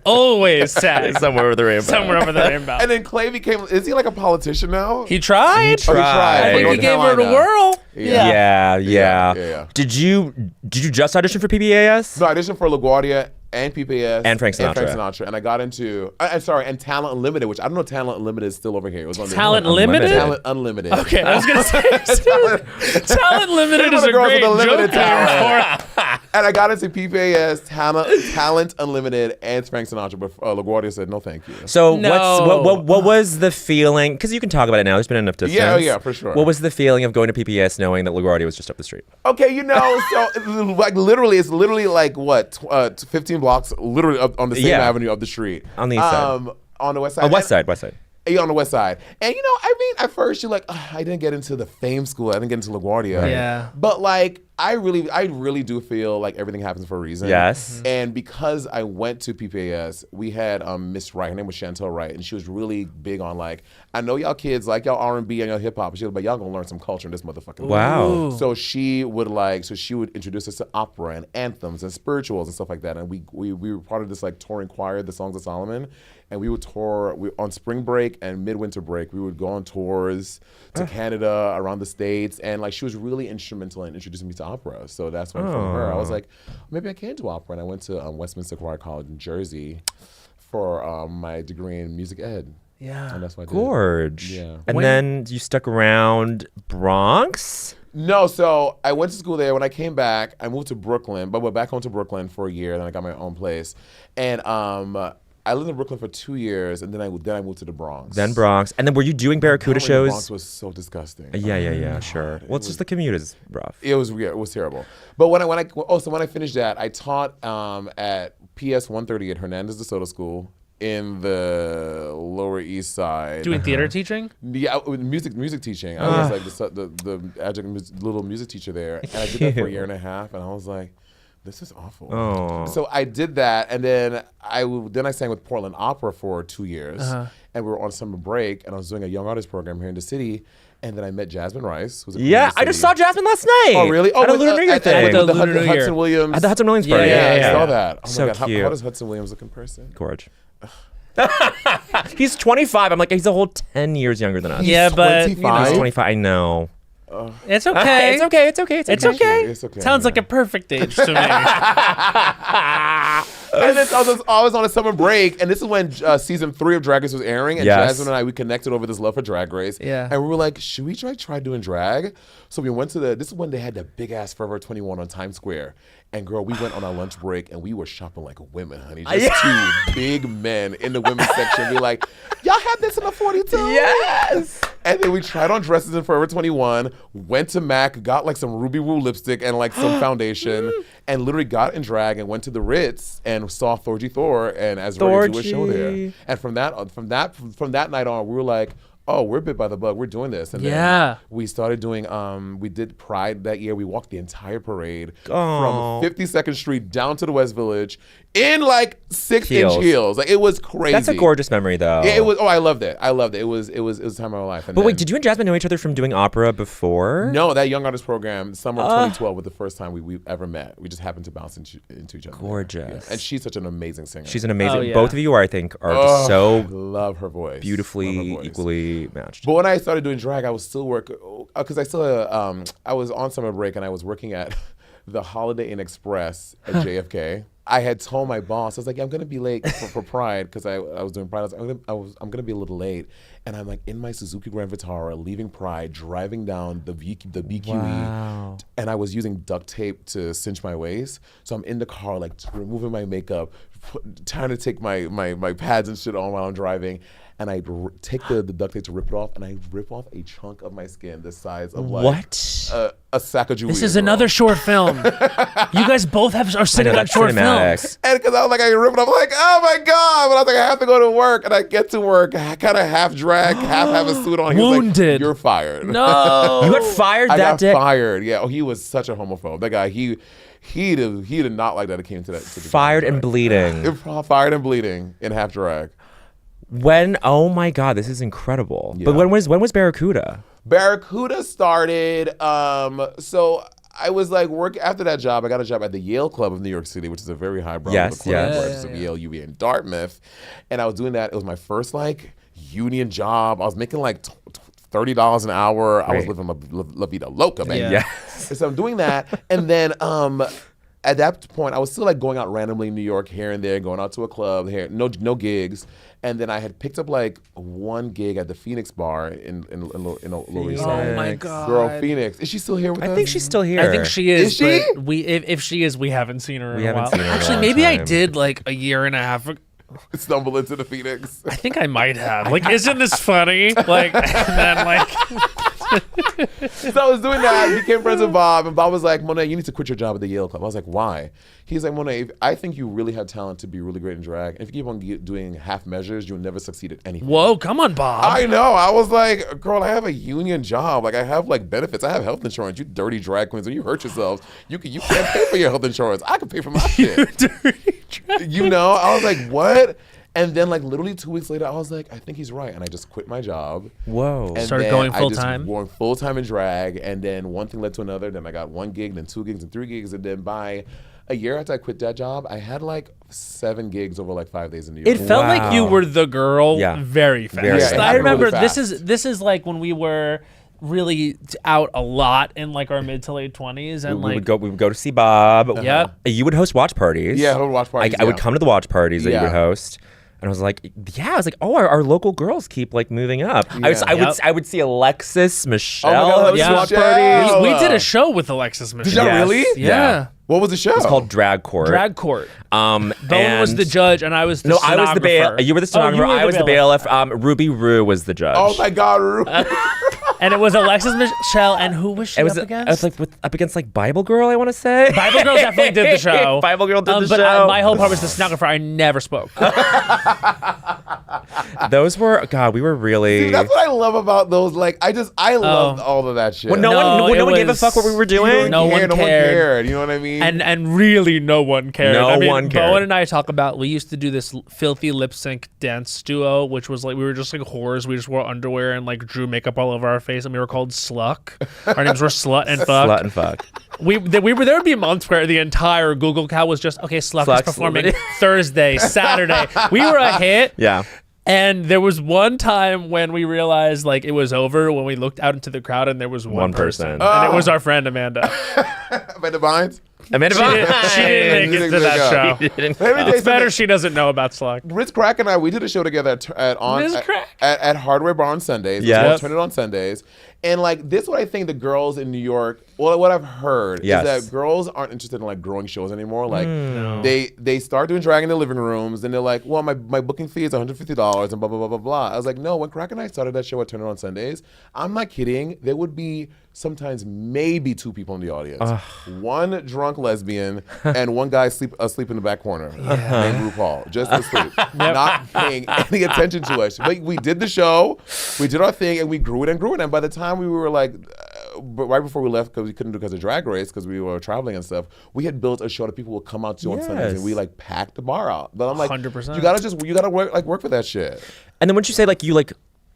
A: always sang
B: "Somewhere Over the Rainbow."
A: Somewhere Over the Rainbow.
D: And then Clay is he like a politician now?
A: He tried.
B: He tried.
A: I think he
D: North
A: gave her the
D: Carolina.
A: whirl.
B: Yeah.
D: Yeah.
B: Did you just audition for PBAS?
D: No, I auditioned for LaGuardia and PPS
B: And Frank Sinatra.
D: And I got into and Talent Unlimited, which I don't know if Talent Unlimited is still over here. It was on
A: Talent
D: the
A: Limited?
D: Talent Unlimited.
A: Okay, I was going to say, Talent Limited is
D: the
A: a
D: girls
A: great
D: with the limited
A: joke name
D: talent.
A: for
D: And I got into PPAS, Talent Unlimited, and Frank Sinatra, but LaGuardia said no, thank you.
B: So
A: No.
B: what was the feeling? Because you can talk about it now. There's been enough distance.
D: Yeah, for sure.
B: What was the feeling of going to PPS knowing that LaGuardia was just up the street?
D: Okay, so like it's literally like what 15 blocks, literally up on the same
B: Yeah.
D: avenue of the street
B: On the east side.
D: On the West Side.
B: West Side.
D: Yeah, on the West Side. And I mean, at first you're like, I didn't get into the fame school. I didn't get into LaGuardia.
B: Right.
A: Yeah.
D: But like, I really do feel like everything happens for a reason.
B: Yes.
D: And because I went to PPAS, we had Miss Wright. Her name was Chantel Wright, and she was really big on like, I know y'all kids like y'all R&B and y'all hip hop, but y'all gonna learn some culture in this motherfucking
B: Wow.
A: Ooh.
D: So she would introduce us to opera and anthems and spirituals and stuff like that. And we were part of this like touring choir, the Songs of Solomon. And we would tour on spring break and midwinter break. We would go on tours to Canada, around the States. And like she was really instrumental in introducing me to opera. So that's when from her, I was like, maybe I can do opera. And I went to Westminster Choir College in Jersey for my degree in music ed.
A: Yeah.
D: And that's what I did.
B: Gorge.
D: Yeah.
B: And then you stuck around Bronx?
D: No, so I went to school there. When I came back, I moved to Brooklyn, but went back home to Brooklyn for a year. Then I got my own place. And I lived in Brooklyn for 2 years, and then I moved to the Bronx.
B: And then were you doing Barracuda
D: The
B: shows?
D: Bronx was so disgusting.
B: Yeah, sure. Well, it's just the commute is rough.
D: It was weird. It was terrible. But when I finished that, I taught at PS 130 at Hernandez de Soto School in the Lower East Side.
A: Doing theater teaching?
D: Yeah, music teaching. I was like the adjunct little music teacher there, and I did that for a year and a half, and I was like, this is awful.
B: Oh.
D: So I did that, and then I sang with Portland Opera for 2 years, and we were on summer break, and I was doing a young artist program here in the city, and then I met Jasmine Rice, who's a queen
B: Yeah,
D: of the
B: I just
D: city.
B: saw Jasmine last night.
D: Oh, really? Oh,
B: at a
D: with,
B: Lunar New Year
D: at
B: thing.
A: the
D: the
A: Lunar New Year.
D: Hudson Williams.
B: At the Hudson Williams
A: Yeah,
B: party.
D: I saw that. Oh
B: So
D: my God,
B: cute.
D: how does Hudson Williams look in person?
B: Gorge. He's 25. I'm like, he's a whole 10 years younger than us.
A: Yeah, but
D: 25?
B: He's 25. I know.
A: it's okay.
B: It's okay. It's okay.
A: It's okay.
D: It's okay,
A: Sounds
D: man.
A: like a perfect age to me.
D: And then I was on a summer break, and this is when season 3 of Drag Race was airing, and
B: Yes.
D: Jasmine and we connected over this love for Drag Race.
A: Yeah.
D: And we were like, should we try doing drag? So we went to this is when they had that big ass Forever 21 on Times Square. And girl, we went on our lunch break and we were shopping like women, honey. Just two big men in the women's section. We were like, y'all had this in a 42?
B: Yes.
D: And then we tried on dresses in Forever 21, went to MAC, got like some Ruby Woo lipstick and like some foundation, and literally got in drag and went to the Ritz and saw Thorgy Thor and as ready to do a show there. And from that night on, we were like, oh, we're bit by the bug. We're doing this. And
A: Yeah.
D: then we started doing, we did Pride that year. We walked the entire parade
B: Oh.
D: from 52nd Street down to the West Village in like 6-inch
B: Heels.
D: heels. Like it was crazy.
B: That's a gorgeous memory, though.
D: Yeah, it was. Oh, I loved it. It was a time of my life. And
B: But wait,
D: then-
B: did you and Jasmine know each other from doing opera before?
D: No, that Young Artist Program, summer of 2012 was the first time we ever met. We just happened to bounce into each other.
B: Gorgeous.
D: Yeah. And she's such an amazing singer.
B: She's an amazing.
A: Oh, yeah.
B: Both of you are, I think, are
D: I
B: just so
D: love her voice. Love
B: beautifully,
D: her voice.
B: equally matched.
D: But when I started doing drag, I was still working because I was on summer break and I was working at the Holiday Inn Express at JFK. I had told my boss, I was like, I'm gonna be late for Pride because I was doing Pride. I'm gonna be a little late, and I'm like in my Suzuki Grand Vitara, leaving Pride, driving down the BQE,
B: Wow.
D: and I was using duct tape to cinch my waist. So I'm in the car, like removing my makeup, trying to take my pads and shit on while I'm driving. And I take the duct tape to rip it off, and I rip off a chunk of my skin the size of like
B: What?
D: a sack of jewelry.
A: This is another short film. You guys both are sitting on
B: that's
A: short
B: cinematic.
A: films.
D: And because I was like, I rip it off, I'm like, oh my God. But I was like, I have to go to work. And I get to work, kind of half drag, half have a suit on. He was
A: Wounded.
D: like, you're fired.
A: No.
B: You got fired
D: I
B: that
D: got
B: day.
D: fired. Yeah. Oh, he was such a homophobe. That guy, he did not like that it came to that. To the
B: Fired
D: drag.
B: and bleeding.
D: Fired and bleeding in half drag.
B: When? Oh my God, this is incredible.
D: Yeah.
B: But when was Barracuda?
D: Barracuda started, so I was like after that job, I got a job at the Yale Club of New York City, which is a very highbrow
B: Yes,
D: club,
B: yes.
D: branches of Yale, UVA, and Dartmouth. And I was doing that. It was my first like union job. I was making like $30 an hour. I was
B: Great.
D: living La Vida Loca, man.
A: Yeah.
B: Yes.
D: So I'm doing that, and then at that point, I was still like going out randomly in New York here and there, going out to a club here, no gigs. And then I had picked up like one gig at the Phoenix Bar in Lower East Side.
A: Oh my God.
D: Girl, Phoenix. Is she still here with us?
B: I think she's still here.
A: I think she is.
D: Is she?
A: But if she is, we haven't seen her in
B: We
A: a
B: haven't
A: while.
B: seen her in a
A: Actually,
B: long
A: maybe I
B: time.
A: did like a year and a half ago.
D: Stumble into the Phoenix.
A: I think I might have. Like, isn't this funny? Like, and then like,
D: So I was doing that. I became friends with Bob, and Bob was like, Monét, you need to quit your job at the Yale Club. I was like, why? He's like, Monét, I think you really have talent to be really great in drag. And if you keep on doing half measures, you'll never succeed at anything.
A: Whoa, come on, Bob.
D: I know. I was like, girl, I have a union job. Like, I have like benefits. I have health insurance. You dirty drag queens, when you hurt yourselves, you can't pay for your health insurance. I can pay for my shit.
A: Dirty drag.
D: You know? I was like, what? And then like literally 2 weeks later, I was like, I think he's right. And I just quit my job.
B: Whoa.
D: And
A: Started
D: then
A: going
D: I
A: full
D: just
A: time?
D: Going full time in drag. And then one thing led to another. Then I got 1 gig, then 2 gigs, and 3 gigs. And then by a year after I quit that job, I had like 7 gigs over like 5 days in New York.
A: It felt like you were the girl very fast.
B: Very
D: fast.
A: I remember
D: Really fast.
A: this is like when we were really out a lot in like our mid to late 20s, and
B: we would go to see Bob.
A: Yep.
B: You would host watch parties.
D: Yeah, I would watch parties.
B: I would come to the watch parties that you would
D: Yeah.
B: host. And I was like, oh, our local girls keep like moving up. I would see Alexis, Michelle
D: God,
B: host
A: yeah.
B: watch
D: Michelle.
B: parties.
A: we did a show with Alexis Michelle.
D: Did y'all
B: Yes.
D: really?
A: Yeah.
D: What was the show?
B: It's called Drag Court.
A: Drag Court.
B: Bowen
A: Bowen was the judge, and I was the
B: No, I was the
A: stenographer.
B: You were the
A: Oh, you
B: stenographer.
A: were
B: I was the
A: bailiff.
B: bailiff. Ruby Rue was the judge.
D: Oh my God.
A: And it was Alexis Michelle, and who was she
B: It was
A: up against?
B: I was like up against like Bible Girl, I want to say.
A: Bible Girl definitely did the show.
B: Bible Girl did the
A: but
B: show.
A: my whole part was the stenographer. I never spoke.
B: Those were we were really.
D: See, that's what I love about those. Like, I loved all of that shit.
B: Well, no one gave a fuck what we were doing.
A: No one cared.
D: You know what I mean?
A: And really, no one cared.
B: No
A: I mean,
B: one cared.
A: Bowen and I talk about, we used to do this filthy lip sync dance duo, which was like, we were just like whores. We just wore underwear and like drew makeup all over our face, and we were called Sluck. Our names were Slut and Fuck.
B: Slut and fuck.
A: We were there would be months where the entire Google Cal was just, okay, Sluck is
B: Sluck,
A: performing
B: Slut.
A: Thursday, Saturday. We were a hit.
B: Yeah.
A: And there was one time when we realized like it was over, when we looked out into the crowd and there was one person. And it was our friend Amanda.
D: Amanda Bynes?
B: Amanda
A: She didn't make it to that show.
D: Let me tell you
A: It's
D: something.
A: better she doesn't know about Sluck.
D: Ritz Crack and I, we did a show together at Hardware Bar on Sundays.
B: Yes.
D: Turn It On Sundays. And like this is what I think the girls in New York, well, what I've heard
B: Yes.
D: is that girls aren't interested in like growing shows anymore. Like they start doing drag in their living rooms, and they're like, well, my booking fee is $150 and blah, blah, blah, blah, blah. I was like, no, when Crack and I started that show at Turn It On Sundays, I'm not kidding. There would be sometimes maybe 2 people in the audience. One drunk lesbian and one guy asleep in the back corner named RuPaul, just asleep, not paying any attention to us. But we did the show, we did our thing, and we grew it and grew it. And by the time we were like, but right before we left, because we couldn't do because of Drag Race, because we were traveling and stuff, we had built a show that people would come out to on Sundays, and we like packed the bar out. But I'm like,
A: 100%.
D: you gotta work for that shit.
B: And then wouldn't you say like you like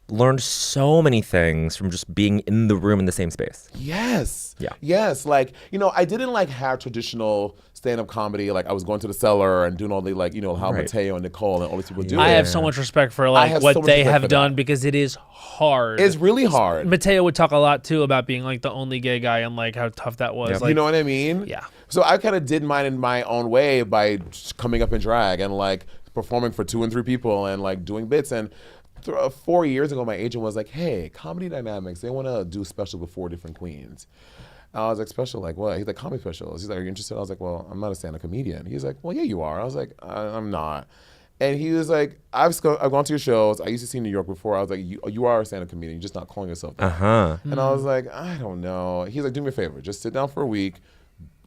B: learned so many things from just being in the room in the same space?
D: Yes.
B: Yeah.
D: Yes. Like, I didn't like have traditional stand-up comedy. Like, I was going to the cellar and doing all the like, how
B: Right.
D: Mateo and Nicole and all these people do.
A: I
D: it.
A: have so much respect for
D: I
A: like
D: have
A: what
D: so much
A: they
D: respect
A: have
D: for
A: done,
D: that.
A: because it is hard.
D: It's really hard.
A: Mateo would talk a lot too about being like the only gay guy and like how tough that was.
B: Yep.
A: Like,
D: You know what I mean?
A: Yeah.
D: So I kind of did mine in my own way by just coming up in drag and like performing for 2 and 3 people and like doing bits. And 4 years ago, my agent was like, hey, Comedy Dynamics, they want to do special with 4 different queens. I was like, special, like what? He's like, comedy specials. He's like, are you interested? I was like, well, I'm not a stand-up comedian. He's like, well, yeah, you are. I was like, I'm not. And he was like, I've gone to your shows. I used to see New York before. I was like, you are a stand-up comedian. You're just not calling yourself that. And I was like, I don't know. He's like, do me a favor. Just sit down for a week,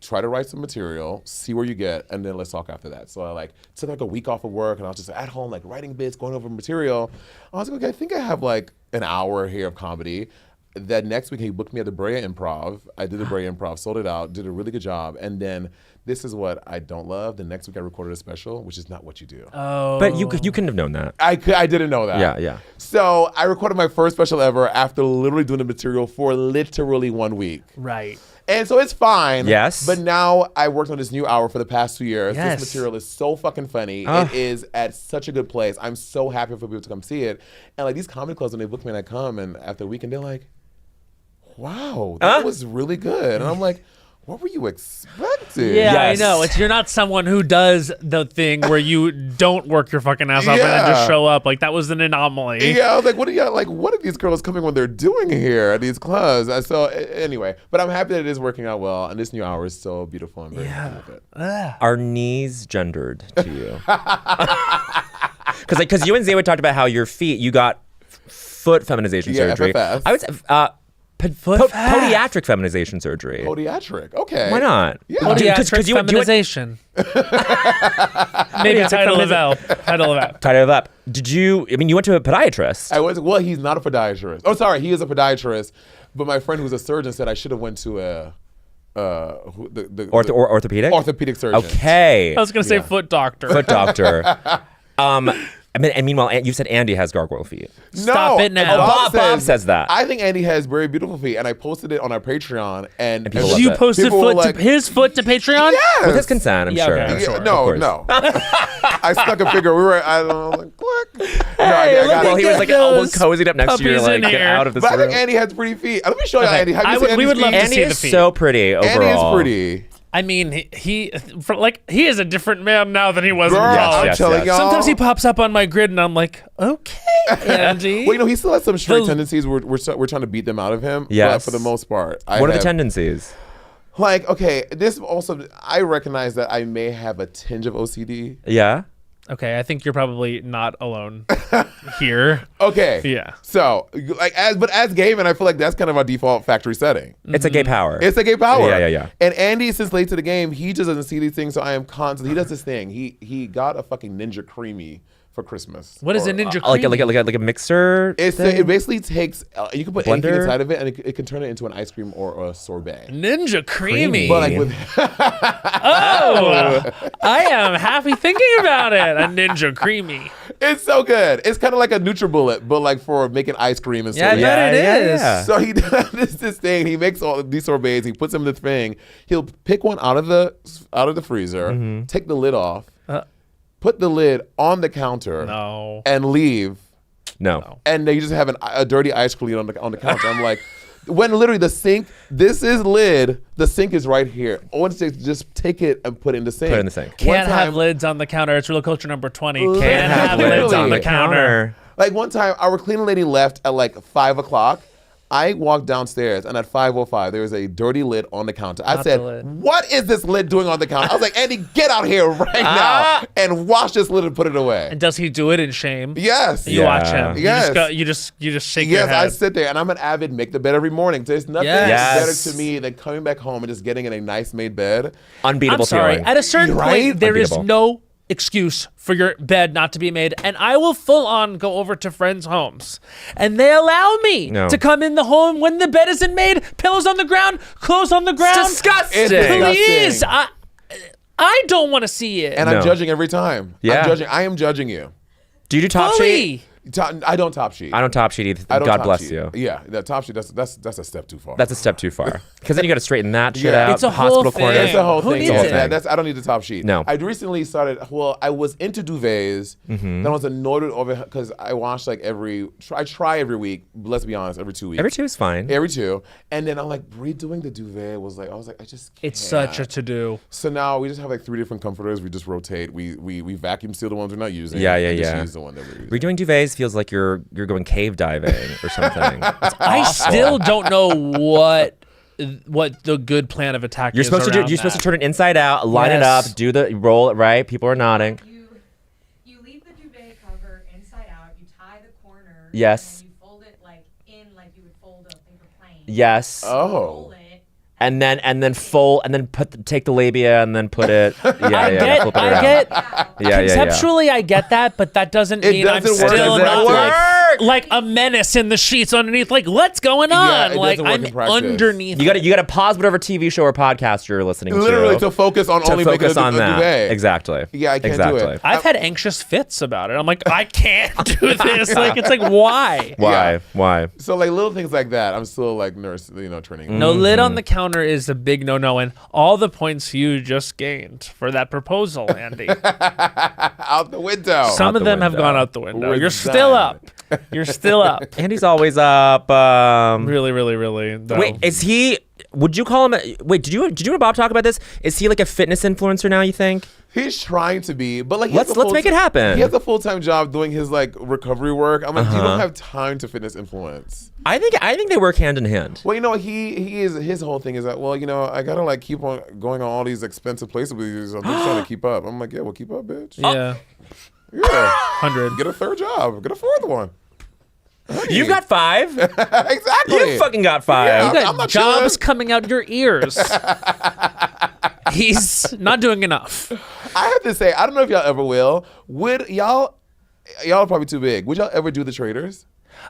D: try to write some material, see where you get, and then let's talk after that. So I like took like a week off of work, and I was just at home like writing bits, going over material. I was like, okay, I think I have like an hour here of comedy. That next week he booked me at the Brea Improv. I did the Brea Improv, sold it out, did a really good job. And then this is what I don't love. The next week I recorded a special, which is not what you do.
B: But you couldn't have known that.
D: I didn't know that.
B: Yeah.
D: So I recorded my first special ever after literally doing the material for literally 1 week.
A: right.
D: And so it's fine.
B: Yes.
D: But now I worked on this new hour for the past 2 years.
A: Yes.
D: This material is so fucking funny. It is at such a good place. I'm so happy for people to come see it. And like these comedy clubs, when they book me and I come, and after a weekend, they're like, wow, that was really good. And I'm like, what were you expecting?
A: Yeah,
B: Yes.
A: I know. You're not someone who does the thing where you don't work your fucking ass off and then just
D: Yeah.
A: show up. Like that was an anomaly.
D: Yeah, I was like, what are these girls coming when they're doing here at these clubs? And so anyway, but I'm happy that it is working out well, and this new hour is so beautiful and very happy with it.
B: Are knees gendered to you? Because you and Zaywood talked about how your feet, you got foot feminization
D: Yeah,
B: surgery.
D: FFS.
B: I would say, Podiatric feminization surgery.
D: Podiatric. Okay.
B: Why not?
D: Yeah.
A: Podiatric feminization. Maybe title it up.
B: Title it up. Did you? I mean, you went to a podiatrist.
D: I was. Well, he's not a podiatrist. Oh, sorry, he is a podiatrist. But my friend who's a surgeon said I should have went to a
B: orthopedic?
D: Orthopedic surgeon.
B: Okay.
A: I was gonna say foot doctor.
B: Foot doctor. And meanwhile, you said Andy has gargoyle feet.
A: Stop it now.
B: Bob says that.
D: I think Andy has very beautiful feet, and I posted it on our Patreon. And
B: people loved
A: You
B: it.
A: posted
D: People were like,
A: his foot to Patreon?
D: Yes.
B: With his consent, I'm sure.
A: okay, I'm
B: Of
A: sure.
B: course.
D: No. I stuck a figure. We were. I don't know. Like, click. No, I
A: look
D: got
B: Well,
D: it.
B: he was like almost cozied up next to you,
A: puppies
B: like,
A: in
B: get
A: here.
B: out of this
D: But I
B: room.
D: think Andy has pretty feet. Let me show you Andy. Have you seen
A: we would
D: Andy's
A: love to
D: feet?
B: Andy
A: see the
B: is
A: feet.
B: so pretty overall.
D: Andy is pretty.
A: I mean, he is a different man now than he was
D: Girl,
A: in college.
B: yes,
D: telling
B: yes.
D: y'all.
A: Sometimes he pops up on my grid, and I'm like, okay, Andy.
D: Well, he still has some straight
A: The-
D: tendencies. We're trying to beat them out of him.
B: Yes.
D: But for the most part,
B: What are the tendencies?
D: Like, okay, this also, I recognize that I may have a tinge of OCD.
B: Yeah.
A: Okay, I think you're probably not alone here.
D: Okay.
A: Yeah.
D: So, like, as gay men, I feel like that's kind of our default factory setting.
B: It's a gay power.
D: It's a gay power.
B: Yeah.
D: And Andy, since late to the game, he just doesn't see these things. So I am constantly. He does this thing. He got a fucking Ninja Creamy for Christmas.
A: What is a ninja
B: like
A: cream?
B: a mixer.
D: It basically takes. You can put anything
B: Blender?
D: inside of it, and it can turn it into an ice cream or a sorbet.
A: Ninja creamy.
D: But like with
A: Oh, I am happy thinking about it. A ninja creamy.
D: it's so good. It's kind of like a NutriBullet, but like for making ice cream and
A: Yeah, I
D: sorbet.
A: bet it is.
B: yeah.
D: So he does this thing. He makes all these sorbets. He puts them in the thing. He'll pick one out of the freezer, take the lid off, put the lid on the counter,
A: No.
D: and leave.
B: No.
D: And then you just have a dirty ice cream on the counter. I'm like, when literally the sink, this is lid. The sink is right here. I want to just take it and put it in the sink.
B: Put it in the sink.
D: One
A: Can't have
D: time-
A: lids on the counter. It's real culture number 20.
D: Literally.
A: Can't have lids on the
D: Literally.
A: counter.
D: Like one time, our cleaning lady left at like 5 o'clock. I walked downstairs, and at 5:05, there was a dirty lid on the counter. I
A: Not
D: said,
A: the lid.
D: "What is this lid doing on the counter?" I was like, "Andy, get out here right now and wash this lid and put it away."
A: And does he do it in shame?
D: Yes.
A: You watch him.
D: Yes.
A: You just shake your
D: Yes,
A: head.
D: I sit there, and I'm an avid make the bed every morning. There's nothing
A: Yes.
D: better to me than coming back home and just getting in a nice made bed.
B: Unbeatable
A: I'm sorry.
B: feeling.
A: At a certain
D: Right?
A: point, there is
B: Unbeatable.
A: no excuse for your bed not to be made, and I will full on go over to friends' homes, and they allow me
B: No.
A: to come in the home when the bed isn't made, pillows on the ground, clothes on the ground.
B: disgusting.
D: It's disgusting.
A: Please, I don't want to see it.
D: And
B: No.
D: I'm judging every time.
B: Yeah.
D: I am judging you.
B: Do you do top sheet?
A: Fully.
D: I don't top sheet.
B: I don't top sheet either.
D: I don't
B: God
D: top
B: bless
D: sheet.
B: you.
D: Yeah, that top sheet. That's a step too far.
B: That's a step too far. Because then you got to straighten that shit
D: Yeah.
B: out.
A: It's a
B: hospital
A: whole
B: corner.
A: thing.
D: It's the whole
A: Who
D: thing.
A: needs
D: Yeah,
B: it?
D: I don't need the top sheet.
B: No.
D: I recently started. Well, I was into duvets. Then I was annoyed over because I wash like I try every week. Let's be honest, every 2 weeks.
B: Every two is fine.
D: Every two. And then I'm like redoing the duvet I was like, I just can't.
A: It's such a to-do.
D: So now we just have like 3 different comforters. We just rotate. We vacuum seal the ones we're not using.
B: Yeah,
D: and
B: yeah.
D: Just use the one that we're using.
B: Redoing duvets feels like you're going cave diving or something.
A: I still don't know what the good plan of attack
B: You're
A: is.
B: supposed to do.
A: around
B: You're supposed to
A: that.
B: turn it inside out, line it
A: Yes.
B: up, do the roll it right. People are nodding.
C: You leave the duvet cover inside out. You tie the corners.
B: Yes.
C: And you fold it like you would fold a paper plane.
B: Yes.
C: Roll it.
B: And then fold and then take the labia and then put it. Yeah, flip it
A: I
B: around.
A: get.
B: Yeah.
A: Conceptually, I get that, but that doesn't
D: It
A: mean I'm
D: doesn't work.
A: still
D: It doesn't
A: not
D: work.
A: like a menace in the sheets underneath. Like, what's going
D: Yeah,
A: on?
D: it
A: Like,
D: doesn't work
A: I'm
D: in practice.
A: underneath.
B: You got to pause whatever TV show or podcast you're listening
D: Literally
B: to.
D: to focus on
B: to
D: only
B: focus
D: making a
B: on that.
D: duvet.
B: Exactly.
D: Yeah, I can't
B: exactly.
D: do it.
A: I've had anxious fits about it. I'm like, I can't do this. Like, it's like, why?
B: Why? Why?
D: So like little things like that, I'm still like training.
A: No lid on the counter is a big no-no, and all the points you just gained for that proposal, Andy.
D: Out the window.
A: Some
B: Out
A: of
B: the
A: them have
B: window.
A: gone out the window.
D: We're
A: You're still
D: done.
A: up. You're still up.
B: Andy's always up.
A: Really, really, really. Though.
B: Wait, is he? Would you call him? Wait, did you and Bob talk about this? Is he like a fitness influencer now? You think?
D: He's trying to be, but like
B: Let's make it happen.
D: He has a full-time job doing his like recovery work. I'm like, you don't have time to fitness influence.
B: I think they work hand in hand.
D: Well, he is his whole thing is that I gotta like keep on going on all these expensive places with you. So I'm just trying to keep up. I'm like, yeah, well, keep up, bitch.
A: Yeah.
D: Yeah.
A: 100.
D: Get a third job. Get a fourth one.
B: You got 5.
D: Exactly.
B: You fucking got 5.
D: Yeah.
A: You got
D: I'm not
A: jobs
D: chilling.
A: coming out your ears. He's not doing enough.
D: I have to say, I don't know if y'all ever will. Would y'all are probably too big. Would y'all ever do the Traders?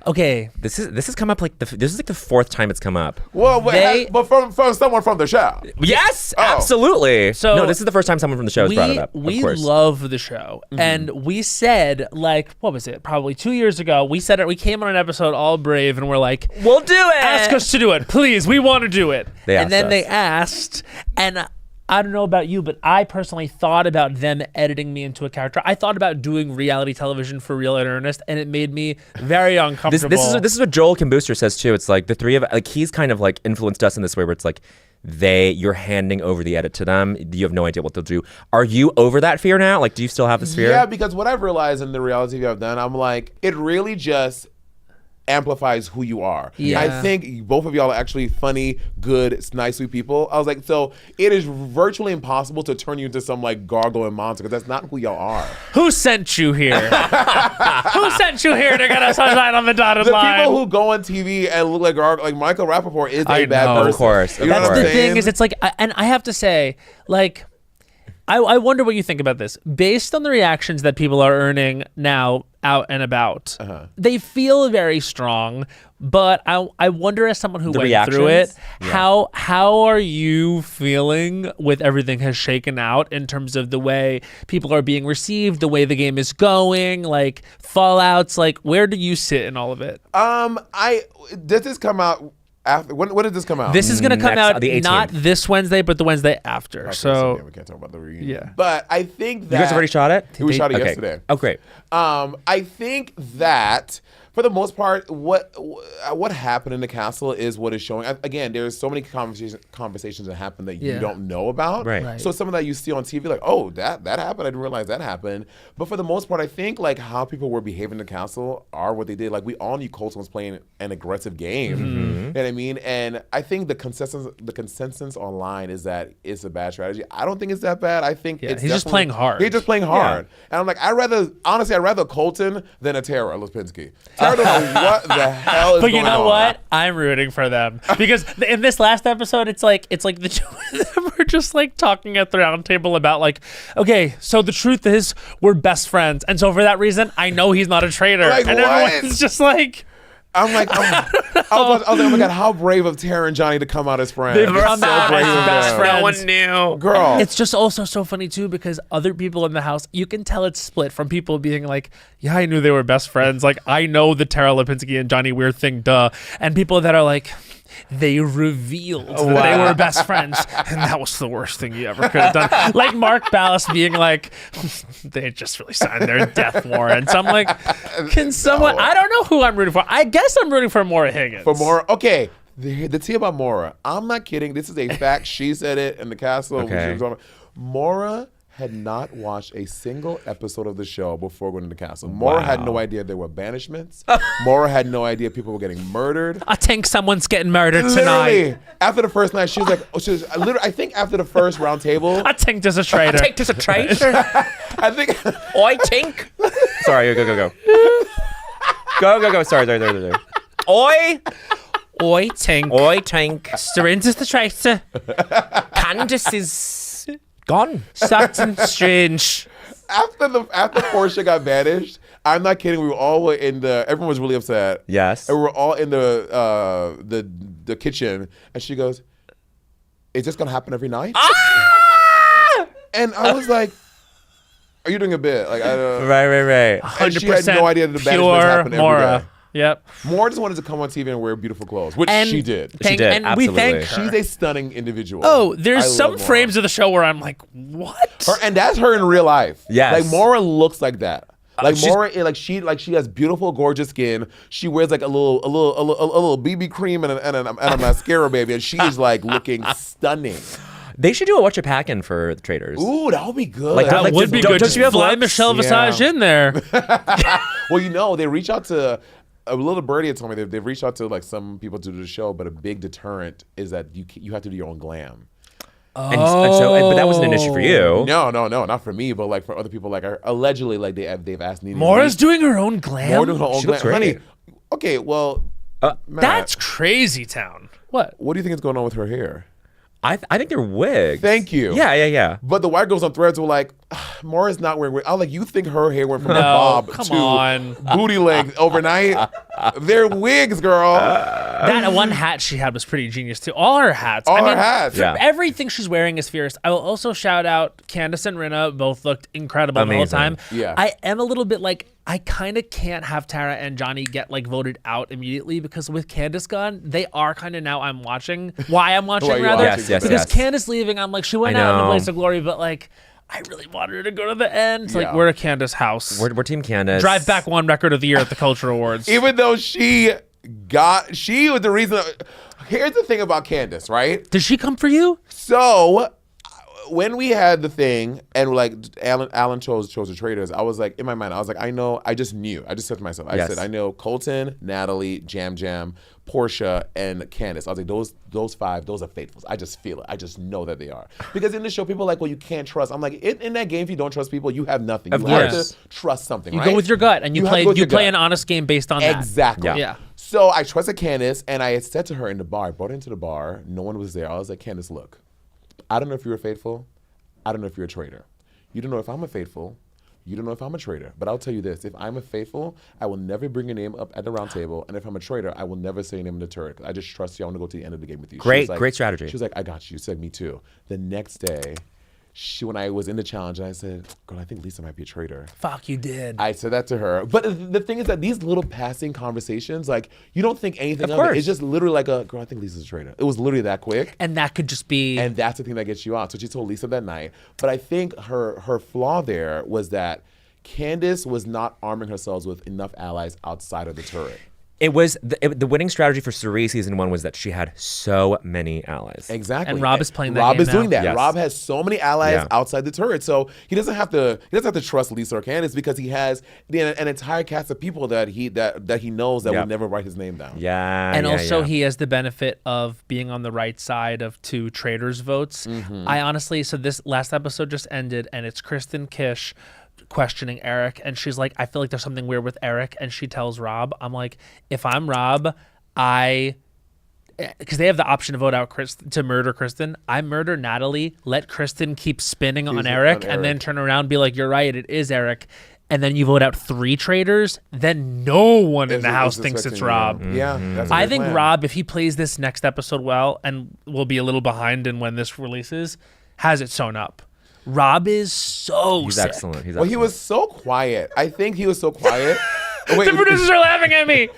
A: Okay.
B: This has come up like this is like the 4th time it's come up.
D: Well,
A: They-
D: but from someone from the show.
B: Yes,
D: Oh.
B: absolutely.
A: So
B: no, this is the first time someone from the show has brought it up.
A: We
B: of course.
A: love the show, and we said, like, what was it? Probably 2 years ago. We said it. We came on an episode all brave, and we're like,
B: We'll do it.
A: ask us to do it, please. We want to do it.
B: They
A: and
B: asked
A: then
B: us.
A: they asked, and I don't know about you, but I personally thought about them editing me into a character. I thought about doing reality television for real and earnest, and it made me very uncomfortable.
B: This is what Joel Kim Booster says too. It's like the three of like he's kind of like influenced us in this way where it's like you're handing over the edit to them. You have no idea what they'll do. Are you over that fear now? Like, do you still have this fear?
D: Yeah, because what I've realized in the reality TV I've done, I'm like, it really just amplifies who you are.
A: Yeah.
D: I think both of y'all are actually funny, good, nice, sweet people. I was like, so it is virtually impossible to turn you into some like gargoyle monster because that's not who y'all are.
A: Who sent you here? Who sent you here to get us on the dotted
D: The
A: line?
D: people who go on TV and look like Michael Rappaport is
A: I
D: a bad
A: know.
D: person.
B: Of course.
D: You know
A: That's
D: what
A: the
D: I'm
A: thing
D: saying?
A: is, it's like, and I have to say, like, I wonder what you think about this. Based on the reactions that people are earning now out and about, they feel very strong. But I wonder, as someone who
B: The
A: went through it,
B: reactions? Yeah.
A: how are you feeling with everything has shaken out in terms of the way people are being received, the way the game is going, like fallouts, like where do you sit in all of it?
D: Did this come out after? When did this come out?
A: This is going to come
B: Next-
A: out
B: the 18th.
A: not this Wednesday, but the Wednesday after.
D: Okay,
A: So
D: yeah, we can't talk about the reunion.
A: Yeah.
D: But I think that
B: You guys already shot it?
D: We shot it
B: Okay.
D: yesterday.
B: Oh, great.
D: I think that for the most part, what happened in the castle is what is showing. Again, there's so many conversations that happen that you
A: Yeah.
D: don't know about.
B: Right.
D: So some of that you see on TV, like, oh, that happened. I didn't realize that happened. But for the most part, I think like how people were behaving in the castle are what they did. Like we all knew Colton was playing an aggressive game.
B: Mm-hmm.
D: You know what I mean? And I think the consensus online is that it's a bad strategy. I don't think it's that bad. I think it's
A: he's just
D: definitely-
A: playing hard.
D: He's just playing hard. And I'm like, I'd rather Colton than a Tara Lipinski. Tara don't know what the hell is
A: But
D: going
A: you know
D: on.
A: what? I'm rooting for them because in this last episode, it's like the two of them were just like talking at the round table about like, okay, so the truth is we're best friends, and so for that reason, I know he's not a traitor,
D: Like,
A: and
D: what?
A: everyone's just like,
D: I'm like, I was like, oh my God, how brave of Tara and Johnny to come out as friends.
A: They've
D: It's
A: come out
D: brave
A: as
D: of
A: best
D: them.
A: friends.
B: No one knew.
D: Girl.
A: it's just also so funny too because other people in the house, you can tell it's split from people being like, yeah, I knew they were best friends, like I know the Tara Lipinski and Johnny Weir thing, duh, and people that are like, they revealed that they were best friends, and that was the worst thing you ever could have done. Like Mark Ballas being like, they just really signed their death warrant. So I'm like, can someone? I don't know who I'm rooting for. I guess I'm rooting for Maura Higgins.
D: For Maura, okay. The tea about Maura, I'm not kidding. This is a fact. She said it in the castle.
B: Okay.
D: Maura had not watched a single episode of the show before going to the castle. Maura had no idea there were banishments. Maura had no idea people were getting murdered.
A: I think someone's getting murdered tonight.
D: Literally, after the first night, she was like, I think after the first round table,
A: I think there's a traitor.
B: Take this a traitor.
D: I think
B: Oi, tink. Sorry, go. Go. Sorry. Oi,
A: Tink.
B: tink.
A: Syringe is the traitor.
B: Candice is gone.
A: Something strange.
D: after Portia got banished, I'm not kidding. We were all everyone was really upset.
B: Yes.
D: And we were all in the kitchen, and she goes, "Is this gonna happen every night?" And I was like, "Are you doing a bit?" Like,
B: Right.
D: and she had no idea that the banishments
A: pure
D: happened every
A: Maura.
D: day.
A: Yep.
D: Maura just wanted to come on TV and wear beautiful clothes, which
A: And
D: she did.
A: thank-
B: did,
A: and we thank
B: absolutely.
A: her.
D: She's a stunning individual.
A: Oh, there's
D: I
A: some
D: love Maura.
A: frames of the show where I'm like, what?
D: And that's her in real life.
B: Yes.
D: Like Maura looks like that. Like
B: she's-
D: Maura, she has beautiful, gorgeous skin. She wears like a little BB cream and a mascara, baby, and she is like looking stunning.
B: They should do a watch a pack-in for the traders.
D: Ooh, that would be good.
B: Like,
A: That
B: like,
A: would be
B: don't-
A: good.
B: don't
A: Just
B: you have
A: fly
B: looks?
A: Michelle
D: Yeah.
A: Visage in there.
D: Well, they reach out to a little birdie had told me they've reached out to like some people to do the show, but a big deterrent is that you have to do your own glam.
B: And so, but that wasn't an issue for you.
D: No, not for me, but like for other people, like allegedly, like they've asked Nene.
A: Maura's doing her own glam.
D: Maura doing her own
B: She looks
D: glam. Honey,
B: great.
D: Okay, well, Matt,
A: That's crazy town. What?
D: what do you think is going on with her hair?
B: I think they're wigs.
D: Thank you.
B: Yeah.
D: But the white girls on Threads were like, Maura's not wearing wigs. I was like, you think her hair went from a
A: No,
D: bob
A: come
D: to
A: on.
D: booty length overnight? They're wigs, girl.
A: That one hat she had was pretty genius too. All her hats.
D: All her hats.
B: Yeah.
A: Everything she's wearing is fierce. I will also shout out Candace and Rinna. Both looked incredible the whole
B: Amazing.
A: time.
D: Yeah.
A: I am a little bit like, I kind of can't have Tara and Johnny get like voted out immediately because with Candace gone, they are kind of now why I'm watching
D: Why are you
A: rather.
D: watching?
B: Yes.
A: Because Candace leaving, I'm like, she went
B: I
A: out in a
B: know.
A: place of glory, but like, I really wanted her to go to the end. It's like,
D: Yeah.
A: we're a Candace house.
B: We're Team Candace.
A: Drive back one record of the year at the Culture Awards.
D: Even though she was the reason. Here's the thing about Candace, right?
A: Did she come for you?
D: So when we had the thing and like Alan chose the traders, I was like, in my mind, I was like, I know, I just knew. I just said to myself, I
B: Yes.
D: said, I know Colton, Natalie, Jam Jam, Portia, and Candace. I was like, those five, those are faithfuls. I just feel it. I just know that they are. Because in the show, people are like, well, you can't trust. I'm like, in that game, if you don't trust people, you have nothing. You
B: Of
D: have
A: course.
D: to trust something,
A: You
D: right?
A: go with your gut, and you
D: have to
A: play
D: go with your
A: an
D: gut.
A: honest game based on that.
D: Exactly.
A: Yeah.
D: So I trusted Candace, and I had said to her in the bar, I brought her into the bar, no one was there. I was like, Candace, look, I don't know if you're faithful. I don't know if you're a traitor. You don't know if I'm a faithful. You don't know if I'm a traitor. But I'll tell you this, if I'm a faithful, I will never bring your name up at the round table. And if I'm a traitor, I will never say your name in the turret. I just trust you. I want to go to the end of the game with you. She
B: Great-
D: was like-
B: great strategy.
D: She was like, I got you. You said me too. The next day, when I was in the challenge, I said, girl, I think Lisa might be a traitor.
A: Fuck, you did.
D: I said that to her. But the thing is that these little passing conversations, like, you don't think anything of it.
B: course.
D: It's just literally like girl, I think Lisa's a traitor. It was literally that quick.
A: And that could just be.
D: And that's the thing that gets you out. So she told Lisa that night. But I think her flaw there was that Candace was not arming herself with enough allies outside of the turret.
B: It was the winning strategy for Cerie season 1 was that she had so many allies.
D: Exactly.
A: And Rob is playing that
D: Rob
A: game
D: is doing
A: now.
D: that.
B: Yes.
D: Rob has so many allies
B: Yeah.
D: outside the turret. So he doesn't have to trust Lisa or Candace because he has an entire cast of people that he knows that
B: Yep.
D: will never write his name down.
B: Yeah.
A: And
B: yeah,
A: also,
B: yeah.
A: he has the benefit of being on the right side of two traders' votes. I honestly, so this last episode just ended, and it's Kristen Kish questioning Eric, and she's like, I feel like there's something weird with Eric, and she tells Rob, I'm like, if I'm Rob, because they have the option to vote out to murder Kristen. I murder Natalie, let Kristen keep spinning on Eric, and then turn around and be like, you're right, it is Eric. And then you vote out 3 traitors, then no one in the house thinks it's Rob.
D: Yeah, that's a
A: I
D: good
A: think
D: plan.
A: Rob, if he plays this next episode well, and will be a little behind in when this releases, has it sewn up. Rob is so
B: He's
A: sick.
B: excellent. He's
D: Well, he
B: excellent.
D: was so quiet. I think he was so quiet. Wait,
A: The producers are laughing at me.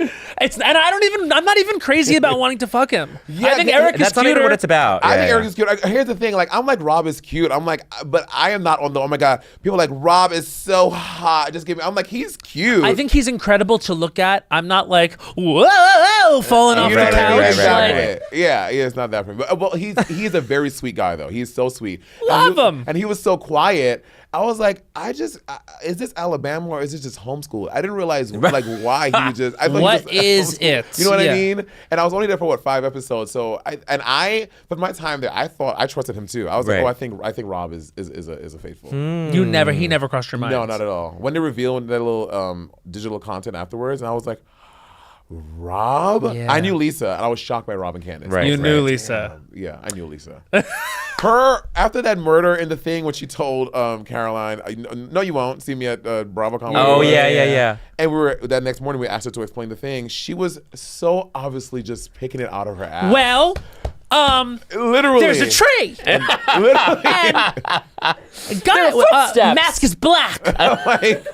A: I'm not even crazy about wanting to fuck him.
D: Yeah,
A: I think
D: th-
A: Eric is
B: That's not
A: cuter.
B: even what it's about.
D: I
B: Yeah,
D: think
B: yeah.
D: Eric is cute. Here's the thing, like, I'm like, Rob is cute. I'm like, but I am not on the, oh my God. People are like, Rob is so hot. Just give me, I'm like, he's cute.
A: I think he's incredible to look at. I'm not like, whoa, falling off
D: You
A: the
D: know what I mean?
A: couch.
B: right,
A: like,
B: right.
D: Yeah, it's not that for me. But, well, he's a very sweet guy, though. He's so sweet.
A: Love him.
D: And he was so quiet. I was like, is this Alabama or is this just homeschool? I didn't realize like why he was just. I thought
A: What
D: he was
A: is
D: homeschooled.
A: it?
D: You know what
A: Yeah.
D: I mean? And I was only there for 5 episodes. So but my time there, I trusted him too. I was
B: Right.
D: like, I think Rob is a faithful.
A: he never crossed your mind.
D: No, not at all. When they revealed that little digital content afterwards, and I was like, Rob?
A: Yeah.
D: I knew Lisa, and I was shocked by Rob and Candace.
B: Right.
A: You
B: Right.
A: knew Lisa.
D: Yeah, I knew Lisa. After that murder in the thing when she told Caroline, no, you won't see me at BravoCon.
B: Oh, yeah.
D: And that next morning we asked her to explain the thing. She was so obviously just picking it out of her ass.
A: Well,
D: literally.
A: there's a tree.
D: Literally.
A: Got it.
B: footsteps.
A: Mask is black.
D: Like,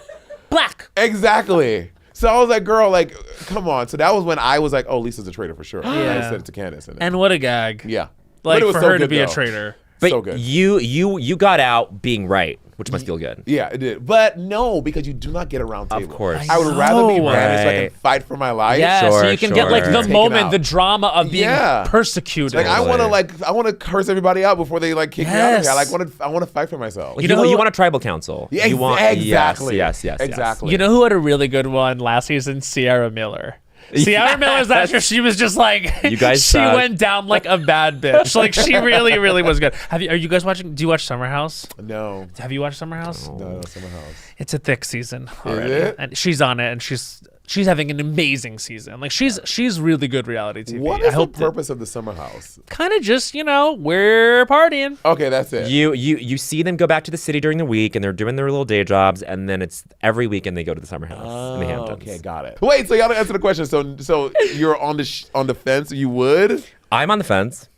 A: Black.
D: exactly. So I was like, girl, like, come on. So that was when I was like, oh, Lisa's a traitor for sure. And I
A: Yeah.
D: said it to Candace.
A: And what a gag.
D: yeah.
A: Like,
D: But it was
A: for
D: so
A: her to
D: good,
A: be a
D: though.
A: traitor.
B: But
D: So good.
B: you got out being right, which must feel good.
D: Yeah, it did. But no, because you do not get a round table.
B: course.
D: I would rather be
A: know.
D: ranted so I can
B: Right.
D: fight for my life.
A: Yeah,
B: Sure,
A: so you can get like
B: sure.
A: the
D: Taken
A: moment,
D: out.
A: the drama of being
D: Yeah.
A: persecuted.
D: Like
B: Totally.
D: I want to curse everybody out before they like kick me out of
A: Yes.
D: here. I want to fight for myself.
B: You
A: know
B: know,
A: who-
B: you want a tribal council.
D: Yeah,
B: you want
D: exactly.
B: Yes.
D: Exactly.
A: You know who had a really good one last season? Sierra Miller. Sierra Miller's that year, she was just like,
B: You guys
A: she
B: suck.
A: went down like a bad bitch. Like she really, really was good. Are you guys watching? Do you watch Summer House?
D: No.
A: Have you watched Summer House?
D: No, Summer House.
A: It's a thick season already.
D: it?
A: And she's on it, and she's she's having an amazing season. Like she's really good reality TV.
D: What is the purpose of the summer house?
A: Kind of just, we're partying.
D: Okay, that's it.
B: You see them go back to the city during the week, and they're doing their little day jobs, and then it's every weekend they go to the summer house in the Hamptons.
D: Okay, got it. Wait, so y'all don't answer the question. So you're on the fence? You would?
B: I'm on the fence.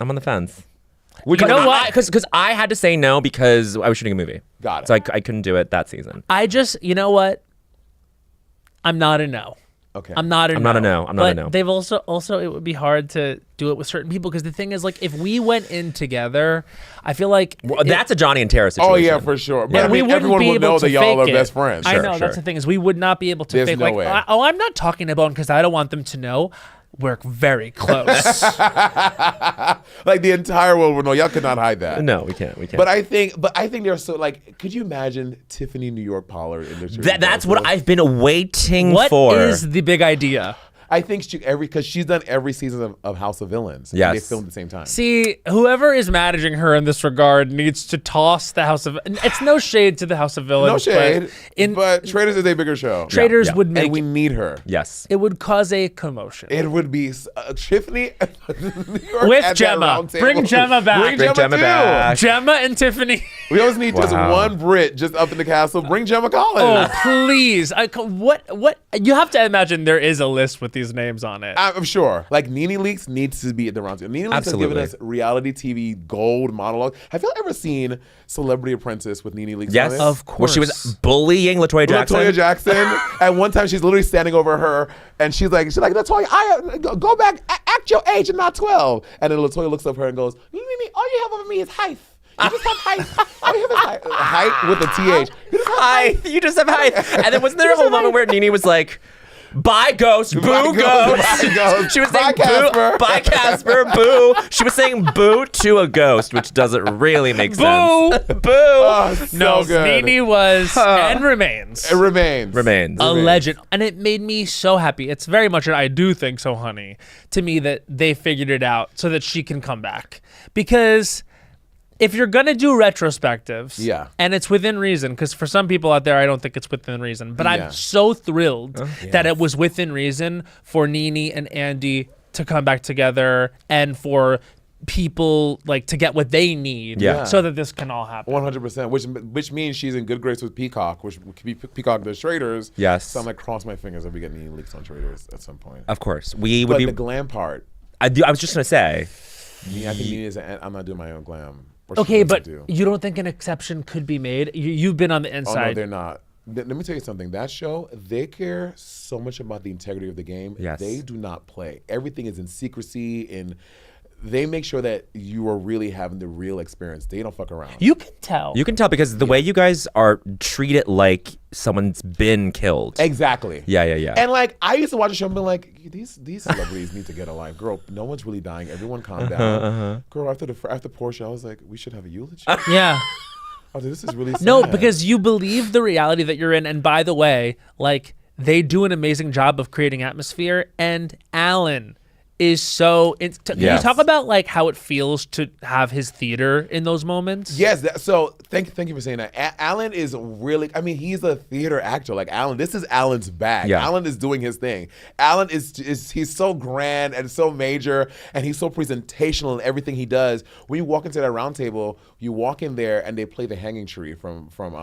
A: You know what?
B: Because I had to say no because I was shooting a movie.
D: Got it.
B: So I couldn't do it that season.
A: You know what? I'm not a no.
D: Okay.
A: I'm not a no.
B: no.
A: They've also it would be hard to do it with certain people because the thing is, like, if we went in together, I feel like
B: that's a Johnny and Tara situation.
D: Oh yeah, for sure. But
A: we wouldn't
D: everyone
A: be
D: would
A: able
D: know
A: to
D: that y'all are
A: fake
D: best
A: it.
D: friends.
A: I know
B: Sure.
A: that's the thing is we would not be able to
D: There's
A: fake
D: no
A: like
D: way.
A: I'm not talking about because I don't want them to know. We're very close.
D: Like the entire world would know. Y'all could not hide that.
B: No, we can't.
D: But I think they're so like. Could you imagine Tiffany New York Pollard in this?
B: That's what I've been waiting
A: What
B: for.
A: is the big idea?
D: I think because she's done every season of House of Villains.
B: Yes.
D: And they filmed at the same time.
A: See, whoever is managing her in this regard needs to toss the House of. It's no shade to the House of Villains.
D: No shade.
A: But
D: But Traitors is a bigger show.
A: Traitors
B: Yeah.
A: would make
D: And we need her.
B: Yes.
A: it would cause a commotion.
D: It would be Tiffany New York
A: With
D: at that
A: Gemma.
D: round table.
A: Bring Gemma back.
D: Bring
B: Bring
D: Gemma
B: Gemma
D: too.
B: back.
A: Gemma and Tiffany.
D: We always need just
B: Wow.
D: one Brit just up in the castle. Bring Gemma
A: Oh,
D: Collins.
A: please. What? You have to imagine there is a list with these names on it.
D: I'm sure. Like Nene Leakes needs to be at the round table. Nene Leakes has given
B: Absolutely.
D: us reality TV gold monologue. Have you ever seen Celebrity Apprentice with Nene Leakes?
B: Yes.
D: on it?
A: Of
B: Where she was bullying Latoya Jackson.
D: Latoya Jackson. At one time, she's literally standing over her, and she's like, Latoya, go back, act your age and not 12. And then Latoya looks up at her and goes, Nene, all you have over me is height. You just have height. All you have is height. Height with a TH. You just have height.
B: You just have height. And then wasn't there a whole moment where Nene was like, bye, ghost, boo,
D: Bye,
B: ghost.
D: Bye, ghost.
B: She was
D: Bye,
B: saying
D: Casper.
B: boo, bye, Casper, boo. She was saying boo to a ghost, which doesn't really make sense.
A: Boo.
B: Boo.
D: Oh, so
A: No,
D: good.
A: Nene was and remains
D: It remains.
B: Remains.
A: a legend. And it made me so happy. It's very much an I do think so, honey, to me that they figured it out so that she can come back. Because if you're going to do retrospectives,
D: Yeah.
A: and it's within reason, because for some people out there, I don't think it's within reason, but
D: Yeah.
A: I'm so thrilled that it was within reason for Nene and Andy to come back together and for people like to get what they need
B: Yeah.
A: so that this can all happen.
D: 100%, which means she's in good grace with Peacock, which could be Peacock the Traitors.
B: Yes.
D: So I'm like, cross my fingers if we get any leaks on Traitors at some point.
B: Of course. We would
D: But
B: be.
D: the glam part,
B: I was just going to say.
D: I think Nene is. I'm not doing my own glam. Or she
A: Okay,
D: doesn't
A: but
D: do.
A: you don't think an exception could be made? You've been on the
D: Oh
A: inside.
D: no, they're not. Let me tell you something. That show, they care so much about the integrity of the game.
B: Yes.
D: They do not play. Everything is in secrecy, and they make sure that you are really having the real experience. They don't fuck around.
A: You can tell.
B: You can tell because the way you guys are treat it like someone's been killed.
D: Exactly.
B: Yeah.
D: And like, I used to watch a show and be like, these celebrities need to get a life. Girl, no one's really dying. Everyone calm down. Girl, after Portia, I was like, we should have a eulogy.
A: Yeah.
D: Oh, this is really sad.
A: No, because you believe the reality that you're in. And by the way, like, they do an amazing job of creating atmosphere. And Alan is so. Can you
B: Yes.
A: talk about like how it feels to have his theater in those moments?
D: Yes, so thank you for saying that. Alan is really, I mean, he's a theater actor. Like Alan, this is Alan's bag.
B: Yeah.
D: Alan is doing his thing. Alan is he's so grand and so major, and he's so presentational in everything he does. When you walk into that round table, you walk in there and they play the Hanging Tree from
A: From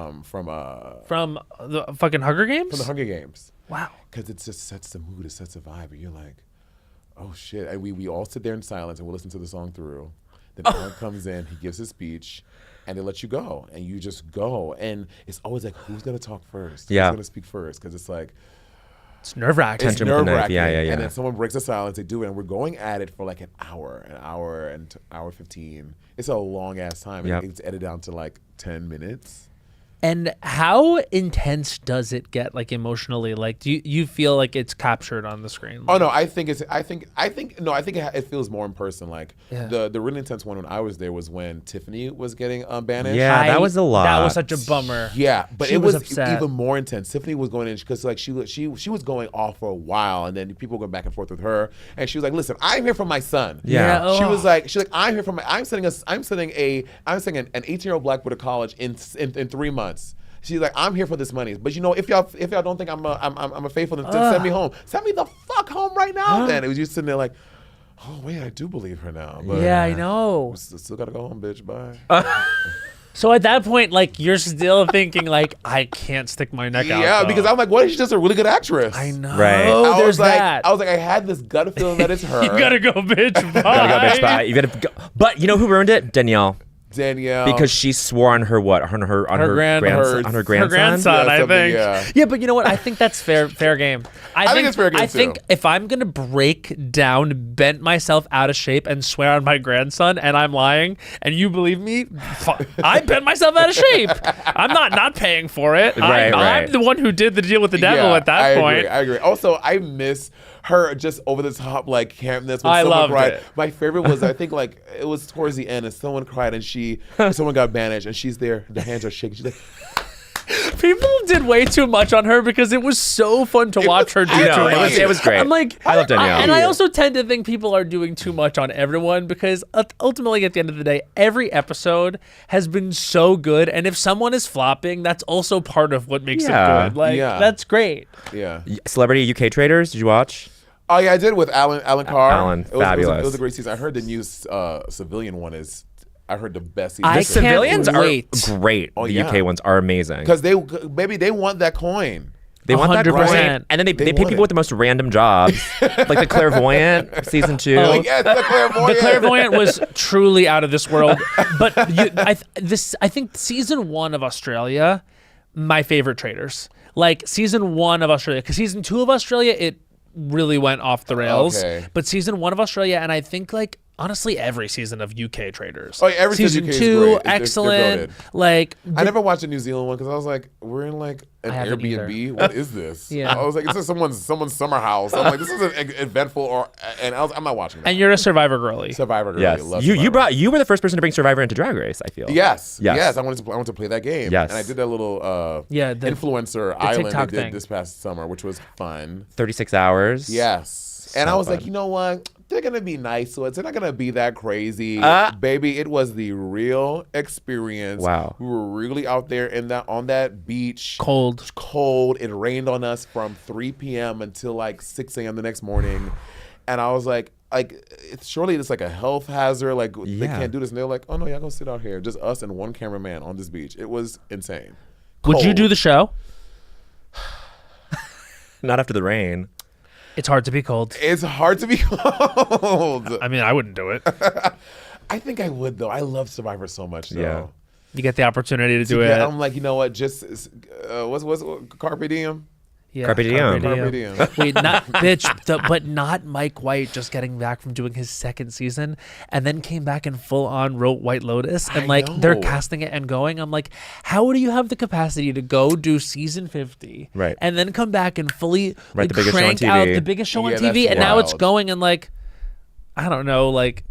A: the fucking Hunger Games.
D: the Hunger Games.
A: Wow.
D: Because it just sets the mood, it sets the vibe, and you're like, oh shit. And we all sit there in silence and we'll listen to the song through. Then Alan comes in, he gives his speech, and they let you go. And you just go. And it's always like, who's gonna talk first?
B: Yeah.
D: Who's gonna speak first? Because it's like,
A: It's nerve-wracking.
D: it's
B: Tension with the knife.
D: nerve-wracking.
B: Yeah.
D: And then someone breaks the silence, they do it, and we're going at it for like an hour and hour 15. It's a long ass time.
B: Yep.
D: It's edited down to like 10 minutes.
A: And how intense does it get, like emotionally? Like, do you feel like it's captured on the screen?
D: Oh no, I think it feels more in person. Like
A: Yeah.
D: the really intense one when I was there was when Tiffany was getting banished.
B: Yeah, that was a lot.
A: That was such a bummer.
D: Yeah, but
A: She
D: it
A: was
D: was
A: upset.
D: even more intense. Tiffany was going in because like she was going off for a while, and then people were going back and forth with her, and she was like, "Listen, I'm here for my son."
B: Yeah.
D: She was like, "I'm here for my. I'm sending an 18-year-old black boy to college in 3 months. She's like, I'm here for this money. But if y'all don't think I'm a faithful, then send me home. Send me the fuck home right now. Then it was you sitting there like, oh wait, I do believe her now. But
A: yeah, I know.
D: Still gotta go home, bitch. Bye.
A: So at that point, like, you're still thinking, like, I can't stick my neck out.
D: Yeah,
A: though.
D: because I'm like, what if she's just a really good actress?
A: I know.
B: Right.
A: There's that.
D: I was like, I had this gut feeling that it's her.
A: You gotta go, bitch. Bye.
B: Gotta go, bitch, bye. You gotta go. But you know who ruined it? Danielle.
D: Because
B: she swore on her what? On her grandson.
A: Her grandson, I think. Yeah, but you know what? I think that's fair game.
D: I think it's fair game,
A: I think if I'm gonna break down, bent myself out of shape, and swear on my grandson, and I'm lying, and you believe me, I bent myself out of shape. I'm not paying for it. I'm the one who did the deal with the devil at that point.
D: I agree. Also, I miss her just over the top like campness. When
A: I
D: someone
A: loved
D: cried.
A: it.
D: My favorite was I think like it was towards the end and someone cried and someone got bandaged and she's there. The hands are shaking. She's like,
A: people did way too much on her because it was so fun to watch her do too much.
B: It was great.
A: I'm like,
B: I love Danielle.
A: And I also tend to think people are doing too much on everyone because ultimately at the end of the day, every episode has been so good. And if someone is flopping, that's also part of what makes it good. Like, that's great.
D: Yeah.
B: Celebrity UK Traders, did you watch?
D: Oh yeah, I did with Alan Carr.
B: Fabulous.
D: It was a great season. I heard the new civilian one is. I heard the best season.
A: The
B: civilians are great.
D: Oh,
B: the UK ones are amazing
D: because they want that coin.
B: They want that
A: 100%.
B: coin, and then they pay people with the most random jobs, like the clairvoyant season 2.
D: Oh yes, the clairvoyant.
A: The clairvoyant was truly out of this world. But I think season 1 of Australia, my favorite traders. Like season 1 of Australia, because season 2 of Australia, it really went off the rails.
D: Okay.
A: But season 1 of Australia, and I think like honestly every season of UK Traders.
D: Oh, yeah, every
A: season
D: UK
A: 2,
D: is great.
A: excellent. Like
D: I never watched the New Zealand one because I was like, we're in like an Airbnb. What is this?
A: Yeah.
D: I was like, it's just someone's summer house. I'm like, this isn't eventful and I'm not watching that.
A: And you're a Survivor girly.
D: Survivor girly.
B: Yes,
D: Love
B: you
D: Survivor.
B: you were the first person to bring Survivor into Drag Race. I feel.
D: Yes. I wanted to play that game.
B: Yes.
D: And I did that little influencer island
A: TikTok
D: they did
A: thing
D: this past summer, which was fun.
B: 36 hours.
D: Yes.
B: So
D: and I was
B: fun.
D: like, you know what? They're gonna be nice to us. They're not gonna be that crazy, baby. It was the real experience.
B: Wow,
D: we were really out there on that beach.
A: Cold.
D: It rained on us from 3 p.m. until like 6 a.m. the next morning, and I was like, surely it's like a health hazard. Like they can't do this. And they're like, oh no, y'all gonna sit out here, just us and one cameraman on this beach. It was insane.
A: Would you do the show?
B: Not after the rain.
A: It's hard to be cold.
D: It's hard to be cold.
A: I mean, I wouldn't do it.
D: I think I would though. I love Survivor so much. Though.
B: Yeah.
A: You get the opportunity to do it.
D: I'm like, you know what? Just what's Carpe Diem?
A: Yeah,
B: Carpe diem.
D: Carpe diem.
A: Wait, not bitch, but not Mike White just getting back from doing his second season and then came back and full on wrote White Lotus and they're casting it and going. I'm like, how do you have the capacity to go do season 50
B: right
A: and then come back and fully
B: the biggest
A: crank
B: show on TV.
A: out the biggest show on TV and now it's going and like, I don't know, like.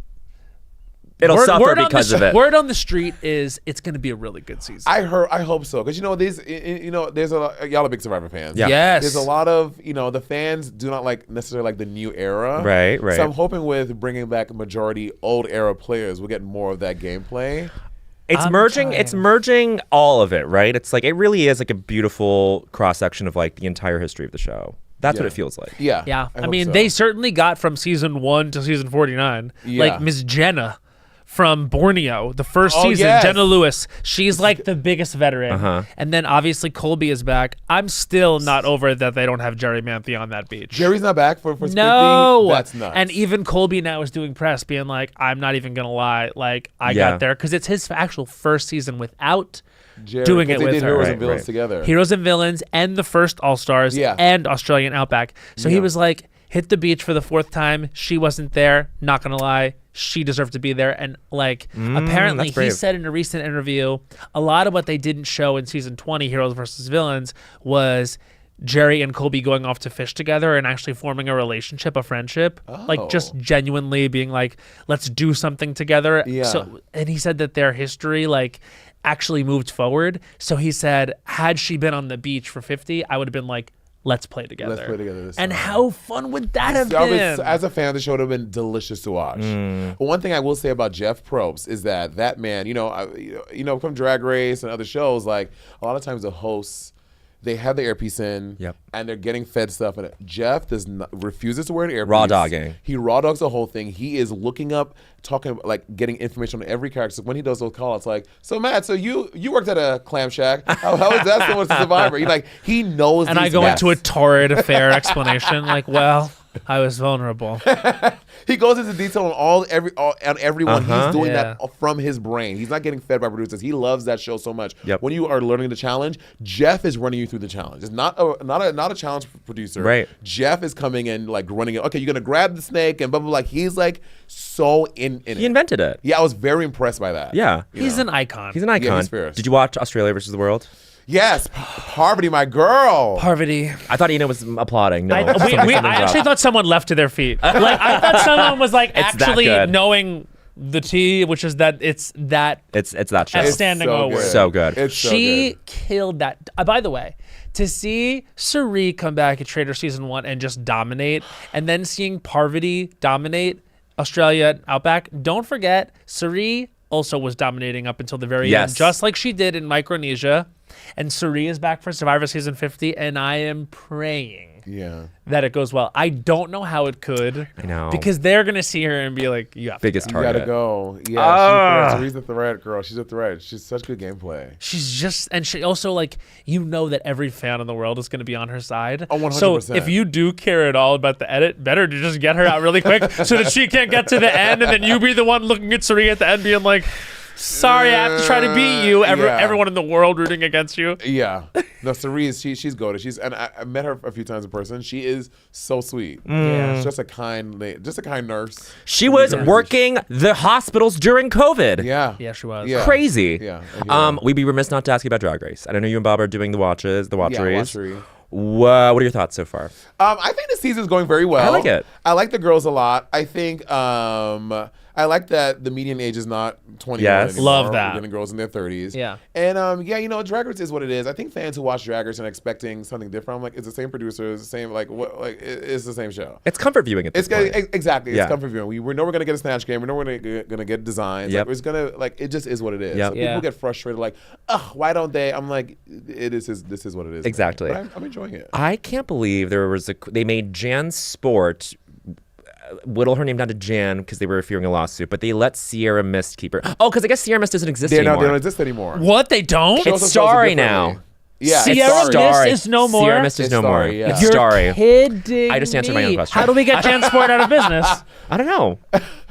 B: It'll suffer because of it.
A: Word on the street is it's going to be a really good season.
D: I hope so because there's a lot, y'all are big Survivor fans.
B: Yeah.
A: Yes.
D: There's a lot of the fans do not necessarily like the new era.
B: Right.
D: So I'm hoping with bringing back majority old era players, we'll get more of that gameplay.
B: It's merging all of it, right? It's like it really is like a beautiful cross section of like the entire history of the show. That's what it feels like.
A: Yeah. I mean, they certainly got from season 1 to season 49.
D: Yeah.
A: Like Miss Jenna from Borneo, the first season,
D: yes.
A: Jenna Lewis. She's like the biggest veteran. And then obviously Colby is back. I'm still not over that they don't have Jerry Manthe on that beach.
D: Jerry's not back for Split
A: No.
D: Bee? That's nuts.
A: And even Colby now is doing press being like, I'm not even going to lie. Like, I got there. Because it's his actual first season without doing it with
D: they did
A: her.
D: Heroes and Villains together.
A: Heroes and Villains and the first All-Stars and Australian Outback. So he was like, hit the beach for the 4th time. She wasn't there. Not going to lie. She deserved to be there. And like, apparently he said in a recent interview, a lot of what they didn't show in season 20, Heroes versus Villains, was Jerry and Colby going off to fish together and actually forming a relationship, a friendship, like just genuinely being like, let's do something together.
D: Yeah.
A: So, and he said that their history, like, actually moved forward. So he said, had she been on the beach for 50, I would have been like, let's play together.
D: Let's play together this
A: And
D: summer.
A: how fun would that have been?
D: As a fan, the show would have been delicious to watch. But one thing I will say about Jeff Probst is that man, from Drag Race and other shows, like a lot of times the hosts, they have the earpiece in, and they're getting fed stuff. And Jeff refuses to wear an earpiece.
B: Raw dogging.
D: He raw dogs the whole thing. He is looking up, talking, like getting information on every character. So when he does those calls, like, so Matt, so you worked at a clam shack. How is that so much a Survivor? He knows.
A: And I go into a torrid affair explanation, like, well, I was vulnerable.
D: He goes into detail on everyone. He's doing that from his brain. He's not getting fed by producers. He loves that show so much. When you are learning the challenge, Jeff is running you through the challenge. It's not a challenge producer.
B: Right.
D: Jeff is coming in like running it. Okay, you're gonna grab the snake and blah blah blah. He's like so in it.
B: He invented it.
D: Yeah, I was very impressed by that.
B: Yeah.
A: He's an icon.
B: He's an icon.
D: Yeah, he's fierce.
B: Did you watch Australia versus the World?
D: Yes, Parvati, my girl.
A: Parvati.
B: I thought Ina was applauding. No,
A: I actually thought someone left to their feet. Like I thought someone was like
B: It's that
A: actually
B: good.
A: knowing the tea, which is that it's that
B: It's that show.
A: a standing
D: so
A: O
D: good.
A: word.
B: So good.
D: It's so
A: She
D: good.
A: killed that. By the way, to see Cirie come back at Trader Season 1 and just dominate, and then seeing Parvati dominate Australia Outback, don't forget, Cirie also was dominating up until the very end, just like she did in Micronesia. And Cirie is back for Survivor Season 50, and I am praying that it goes well. I don't know how it could.
B: I know.
A: Because they're going to see her and be like, you have
B: Biggest
A: to
D: You
B: target.
D: gotta go. Yeah, she's the threat, girl. She's a threat. She's such good gameplay.
A: She's just, and she also like, that every fan in the world is going to be on her side.
D: Oh, 100%.
A: So if you do care at all about the edit, better to just get her out really quick so that she can't get to the end, and then you be the one looking at Cirie at the end being like, sorry, I have to try to beat you. Everyone in the world rooting against you.
D: Yeah. No, Cerise, she's goated. And I met her a few times in person. She is so sweet.
A: Yeah.
D: She's just a kind nurse.
B: She was working the hospitals during COVID.
D: Yeah.
A: Yeah, she was.
D: Yeah.
B: Crazy.
D: Yeah.
B: We'd be remiss not to ask you about Drag Race. I know you and Bob are doing the watcheries.
D: Watchery.
B: What are your thoughts so far?
D: I think the season's going very well.
B: I like it.
D: I like the girls a lot. I think I like that the median age is not 21
B: Yes.
D: anymore.
A: Love that.
D: We're getting girls in their 30s.
A: Yeah.
D: And Drag Race is what it is. I think fans who watch Drag Race and expecting something different, I'm like, it's the same producers, the same it's the same show.
B: It's comfort viewing at this point.
D: Exactly.
B: Yeah.
D: It's comfort viewing. We know we're gonna get a snatch game. We know we're gonna get designs.
B: Yep.
D: Like, it's gonna it just is what it is.
B: Yep.
D: So
A: Yeah.
D: people get frustrated like, why don't they? I'm like, this is what it is.
B: Exactly.
D: But I'm enjoying it.
B: I can't believe they made Jan Sport whittle her name down to Jan because they were fearing a lawsuit, but they let Sierra Mist keep her. Oh, because I guess Sierra Mist doesn't exist anymore.
D: They don't exist anymore.
A: What? They don't?
B: It's Starry now.
D: Yeah,
A: Sierra
B: Starry.
A: Mist is no more?
B: Sierra Mist is
D: It's
B: no more.
D: Starry, yeah.
B: It's
A: You're
B: Starry.
A: kidding
B: I just answered my own
A: me.
B: question.
A: How do we get Jansport out of business?
B: I don't know.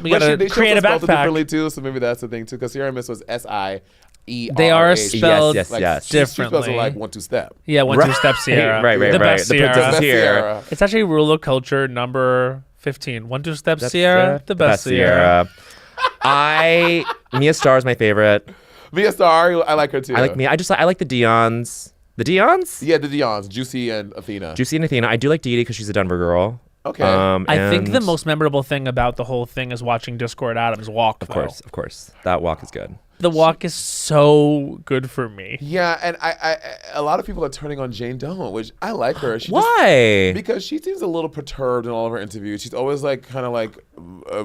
A: We gotta
D: They
A: create a
D: spelled it differently
A: backpack.
D: too, so maybe that's the thing too. Because Sierra Mist was SIERA.
A: They are spelled
B: Yes.
D: She spells
A: differently.
D: it like 1-2 step.
A: Yeah, 1-2 step Sierra.
B: Right.
A: The best
B: The
A: Sierra.
B: princess
D: Best
B: here.
D: Sierra.
A: It's actually rule of culture number 15. 1-2 step Sierra. The best Sierra.
B: Mia Starr is my favorite.
D: Mia Starr, I like her too.
B: I like Mia. I like the Dion's. The Dion's?
D: Yeah, the Dion's, Juicy and Athena.
B: Juicy and Athena. I do like Dee Dee because she's a Denver girl.
D: Okay.
A: I think the
B: and-
A: most memorable thing about the whole thing is watching Discord Adams walk.
B: Of course. That walk is good.
A: The walk is so good for me.
D: Yeah, and I a lot of people are turning on Jane Doe, which I like her.
B: Why?
D: Because she seems a little perturbed in all of her interviews. She's always like kind of like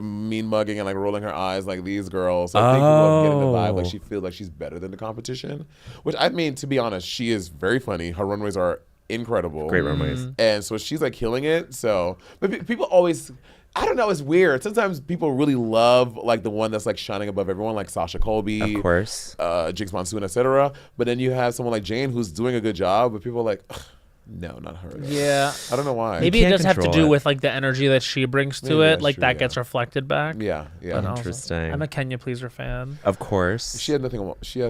D: mean mugging and like rolling her eyes like these girls. So I think people are getting the vibe like she feels like she's better than the competition. Which I mean, to be honest, she is very funny. Her runways are incredible.
B: Great runways.
D: And so she's like killing it. So, but people always, I don't know, it's weird. Sometimes people really love like the one that's like shining above everyone, like Sasha Colby,
B: Of course.
D: Jinx Monsoon, etc. But then you have someone like Jane who's doing a good job, but people are like, ugh, no, not her.
A: Yeah.
D: I don't know why.
A: Maybe it
B: can't
A: does have to
B: control
A: do
B: it.
A: with like the energy that she brings to
D: Maybe
A: it.
D: that's
A: Like
D: true,
A: that
D: yeah.
A: gets reflected back.
D: Yeah.
A: But also,
B: Interesting.
A: I'm a Kenya Pleaser fan.
B: Of course.
D: She has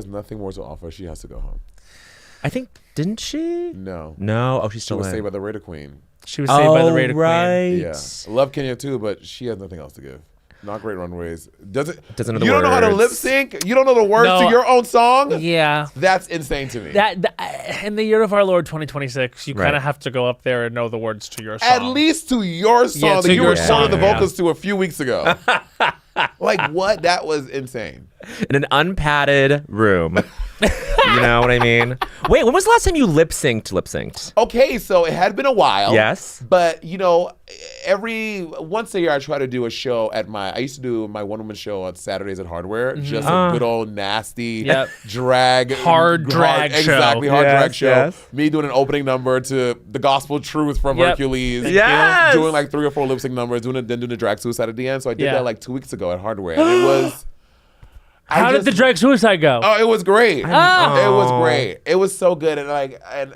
D: nothing more to offer. She has to go home.
B: I think, didn't she?
D: No.
B: No. Oh, she's
D: She
B: still
D: was
B: in.
D: saved by the Raider Queen.
A: She was saved by the Raider
B: right.
A: Queen.
D: Yeah. I love Kenya too, but she has nothing else to give. Not great runways.
B: Doesn't know the
D: You don't know how to
B: words.
D: lip sync? You don't know the words
A: No.
D: to your own song?
A: Yeah.
D: That's insane to me.
A: In the year of our Lord 2026, you
B: Right.
A: kind of have to go up there and know the words to your song.
D: At least to your song
A: Yeah,
D: that
A: to
D: you
A: your
D: recorded the
A: song,
D: vocals to a few weeks ago. Like what? That was insane.
B: In an unpadded room. You know what I mean? Wait, when was the last time you lip synced?
D: Okay, so it had been a while.
B: Yes.
D: But, once a year I try to do a show I used to do my one-woman show on Saturdays at Hardware. Just a good old nasty drag.
A: Hard drag show.
D: Exactly, hard drag show.
B: Yes.
D: Me doing an opening number to The Gospel Truth from Hercules.
B: Yes.
D: Doing like 3 or 4 lip sync numbers, then doing the drag suicide at the end. So I did that like 2 weeks ago at Hardware. And it was...
A: How did the drag suicide go?
D: Oh, it was great. It was great. It was so good, and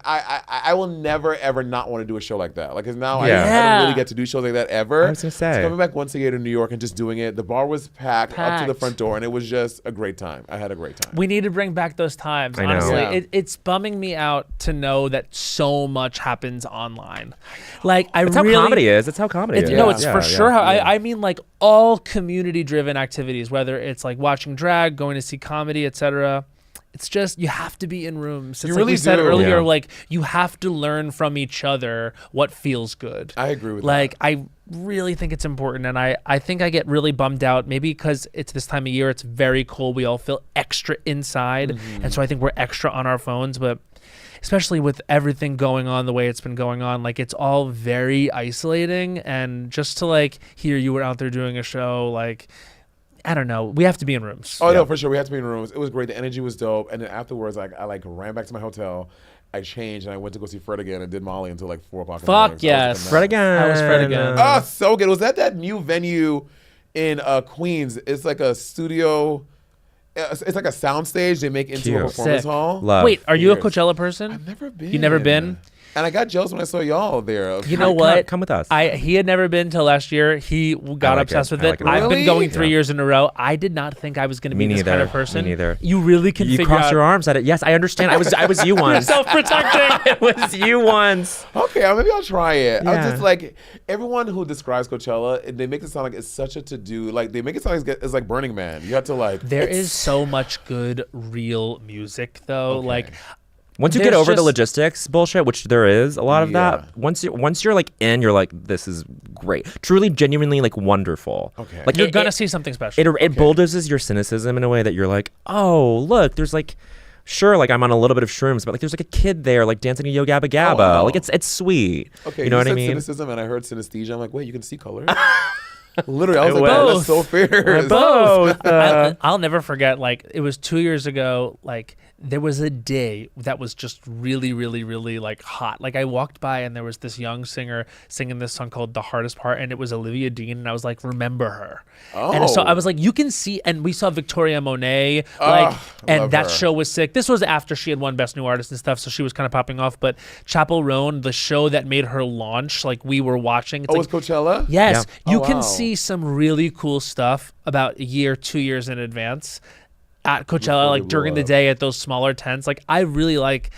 D: I will never ever not want to do a show like that. Like, cause now I don't really get to do shows like that ever.
B: I was gonna say.
D: So coming back once a year to New York and just doing it. The bar was packed up to the front door, and it was just a great time. I had a great time.
A: We need to bring back those times.
B: I know.
A: Honestly,
D: Yeah.
A: it's bumming me out to know that so much happens online.
B: It's how comedy is. It's how comedy is.
A: No, it's
B: Yeah,
A: for
B: yeah.
A: sure how I mean, like all community-driven activities, whether it's like watching drag, going to see comedy, etc. It's just you have to be in rooms. It's
D: You
A: like
D: really
A: we said
D: do.
A: earlier,
B: Yeah.
A: like you have to learn from each other what feels good.
D: I agree with
A: Like
D: that.
A: I really think it's important, and I think I get really bummed out maybe because it's this time of year. It's very cold. We all feel extra inside, and so I think we're extra on our phones, but. Especially with everything going on the way it's been going on, like it's all very isolating, and just to like hear you were out there doing a show, like I don't know, we have to be in rooms.
D: Oh no, for sure. We had to be in rooms. It was great. The energy was dope. And then afterwards, I ran back to my hotel. I changed and I went to go see Fred again and did Molly until like 4 o'clock.
A: Fuck yes,
B: Fred again.
A: How was Fred again?
D: Oh, so good. Was that new venue in Queens? It's like a studio. It's like a sound stage they make into
B: Cute.
D: a performance
A: Sick.
D: hall.
B: Love.
A: Wait, are you a
D: Years.
A: Coachella person?
D: I've never been.
A: You never been?
D: And I got jealous when I saw y'all there.
A: You know what?
B: Come with us.
A: He had never been till last year. He got
B: like
A: obsessed
B: it.
A: with
B: I
A: it.
B: like it.
A: I've been
D: Really?
A: going 3 years in a row. I did not think I was going to be
B: Me
A: this kind
B: neither.
A: of person.
B: Me neither.
A: You really can
B: You
A: figure
B: crossed
A: out.
B: your arms at it. Yes, I understand. I was you once.
A: Self-protecting.
B: It was you once.
D: Okay, maybe I'll try it. I
B: Yeah.
D: was just like, everyone who describes Coachella, they make it sound like it's such a to-do. Like, they make it sound like it's like Burning Man. You have to like...
A: There is so much good real music though.
D: Okay.
A: Like
B: Once you
A: There's
B: get over the
A: just-
B: logistics bullshit, which there is a lot of
D: Yeah.
B: that, once you're like in, you're like, this is great, truly, genuinely like wonderful.
D: Okay.
B: like
A: you're
B: it,
A: gonna
B: it,
A: see something special.
B: it bulldozes your cynicism in a way that you're like, oh look, there's like, sure, like I'm on a little bit of shrooms, but like there's like a kid there like dancing a Yo Gabba Gabba,
D: wow.
B: like it's sweet.
D: Okay,
B: you know what I
D: said
B: mean?
D: cynicism, and I heard synesthesia. I'm like, wait, you can see colors? Literally, I was like,
B: wish.
D: oh, that's so fierce.
B: Both.
A: I'll never forget. Like it was 2 years ago. Like there was a day that was just really, really, really like hot. Like I walked by and there was this young singer singing this song called "The Hardest Part," and it was Olivia Dean, and I was like, remember her. And so I was like, you can see, and we saw Victoria Monet, like, and
D: love
A: that
D: her.
A: show was sick. This was after she had won Best New Artist and stuff, so she was kind of popping off. But Chapel Roan, the show that made her launch, like we were watching. It's
D: Oh,
A: like,
D: it's Coachella?
A: yes,
D: Yeah.
A: you
D: Oh,
A: can
D: wow.
A: see some really cool stuff about a year, 2 years in advance at Coachella,
D: really
A: like during the
D: love.
A: day at those smaller tents. Like I really like